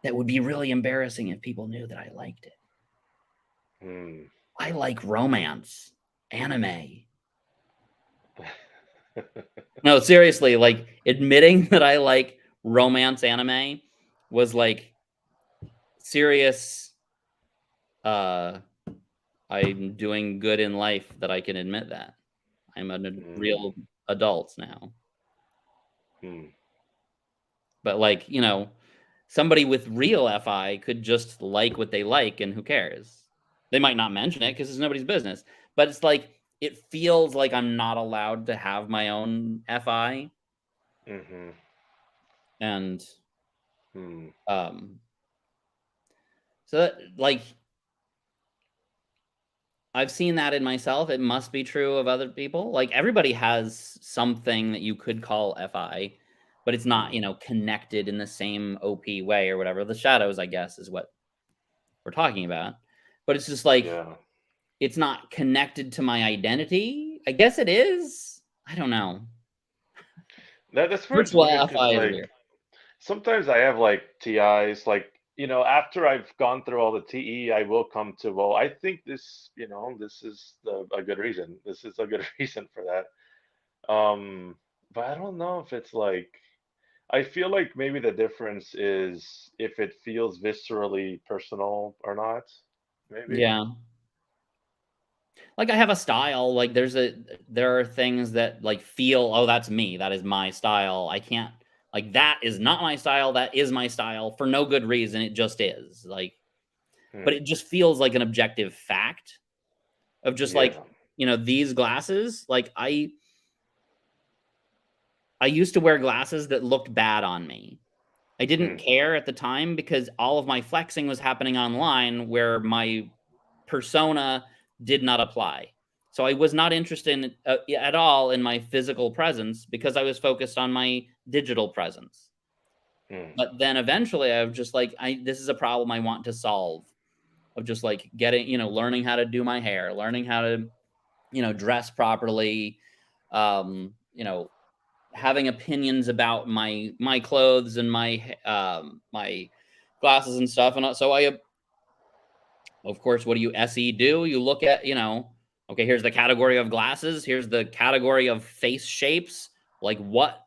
that would be really embarrassing if people knew that I liked it. Hmm. I like romance anime. No, seriously, like admitting that I like romance anime was like serious. Uh, I'm doing good in life that I can admit that. I'm a Hmm. real adult now. Hmm. But like, somebody with real FI could just like what they like and who cares? They might not mention it because it's nobody's business. But it's like it feels like I'm not allowed to have my own FI. Hmm. And Hmm. um so that, like I've seen that in myself. It must be true of other people. Like everybody has something that you could call FI, but it's not, Hmm. connected in the same OP way or whatever. The shadows, I guess, is what we're talking about. But it's just like Yeah. it's not connected to my identity. I guess it is. I don't know. That's where it's Virtual weird because FI is like weird. sometimes I have like TIs, like, after I've gone through all the TE, I will come to, well, I think this, this is a good reason. This is a good reason for that. But I don't know if it's like, I feel like maybe the difference is if it feels viscerally personal or not. Maybe. Yeah. Like I have a style. Like there are things that like feel, oh, that's me. That is my style. I can't like that is not my style. That is my style for no good reason. It just is. Like, but Hmm. it just feels like an objective fact of just like, Yeah. these glasses. Like I used to wear glasses that looked bad on me. I didn't Hmm. care at the time because all of my flexing was happening online where my persona did not apply. So I was not interested at all in my physical presence because I was focused on my digital presence. Hmm. But then eventually I was just like, this is a problem I want to solve of just like getting, learning how to do my hair, learning how to, dress properly, um, you know, having opinions about my clothes and my glasses and stuff. And so I, of course, what do you SE do? You look at, okay, here's the category of glasses. Here's the category of face shapes. Like, what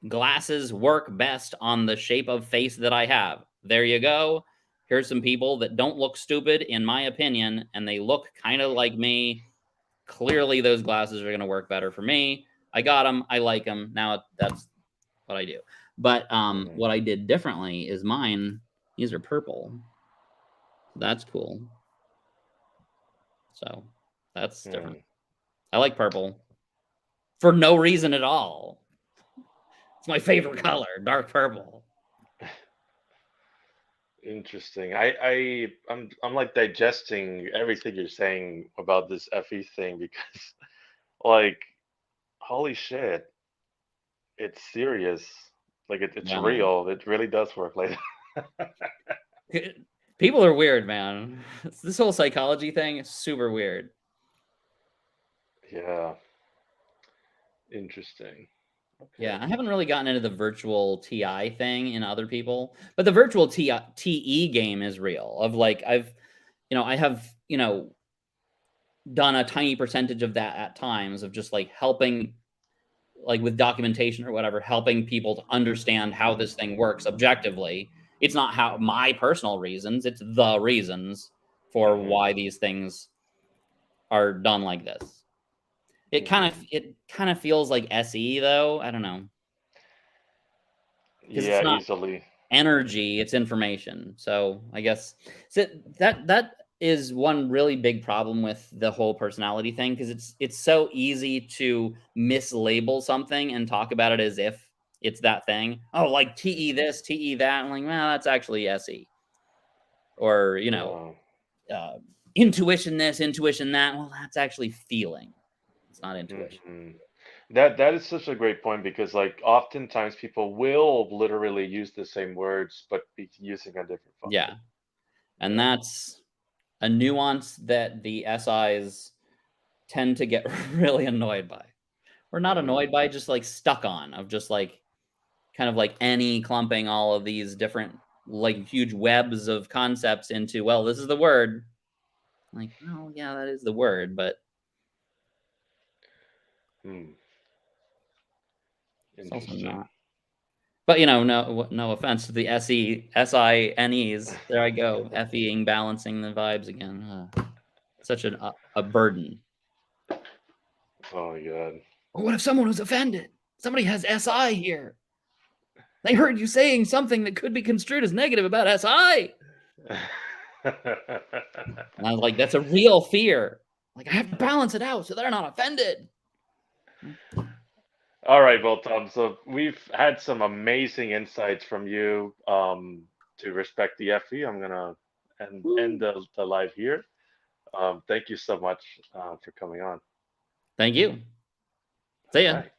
glasses work best on the shape of face that I have? There you go. Here's some people that don't look stupid, in my opinion, and they look kind of like me. Clearly, those glasses are going to work better for me. I got them. I like them. Now that's what I do. But what I did differently is mine. These are purple. That's cool. So that's different. I like purple for no reason at all. It's my favorite color, dark purple. Interesting. I'm like digesting everything you're saying about this FE thing because like holy shit, it's serious. Like it's Yeah, man. real. It really does work like People are weird, man. This whole psychology thing is super weird. Yeah. Interesting. Yeah, Okay. I haven't really gotten into the virtual TI thing in other people, but the virtual TE game is real. Of like, I have, done a tiny percentage of that at times of just like helping, like with documentation or whatever, helping people to understand how this thing works objectively. It's not how my personal reasons, it's the reasons for why these things are done like this. It kind of feels like SE though. I don't know. Because it's Yeah, not easily. energy, it's information. So I guess that is one really big problem with the whole personality thing, because it's so easy to mislabel something and talk about it as if it's that thing. Oh, like TE this, TE that. I'm like, well, that's actually SE. Or, intuition this, intuition that. Well, that's actually feeling. It's not intuition. Hmm. That is such a great point because like oftentimes people will literally use the same words but be using a different function. Yeah. And Yeah. that's a nuance that the SIs tend to get really annoyed by. Or not annoyed by, just like stuck on, of just like kind of like any clumping all of these different like huge webs of concepts into, well, this is the word. Like, oh yeah, that is the word, but Hmm. it's also Interesting. not. But no offense to the SINEs. There I go, FEing balancing the vibes again. Such a burden. Oh my God. Or what if someone was offended? Somebody has SI here. They heard you saying something that could be construed as negative about SI. And I was like, that's a real fear. Like, I have to balance it out so they're not offended. All right, well, Tom, so we've had some amazing insights from you to respect the FE. I'm gonna end Woo. the live here. Thank you so much for coming on. Thank you. See All ya. right.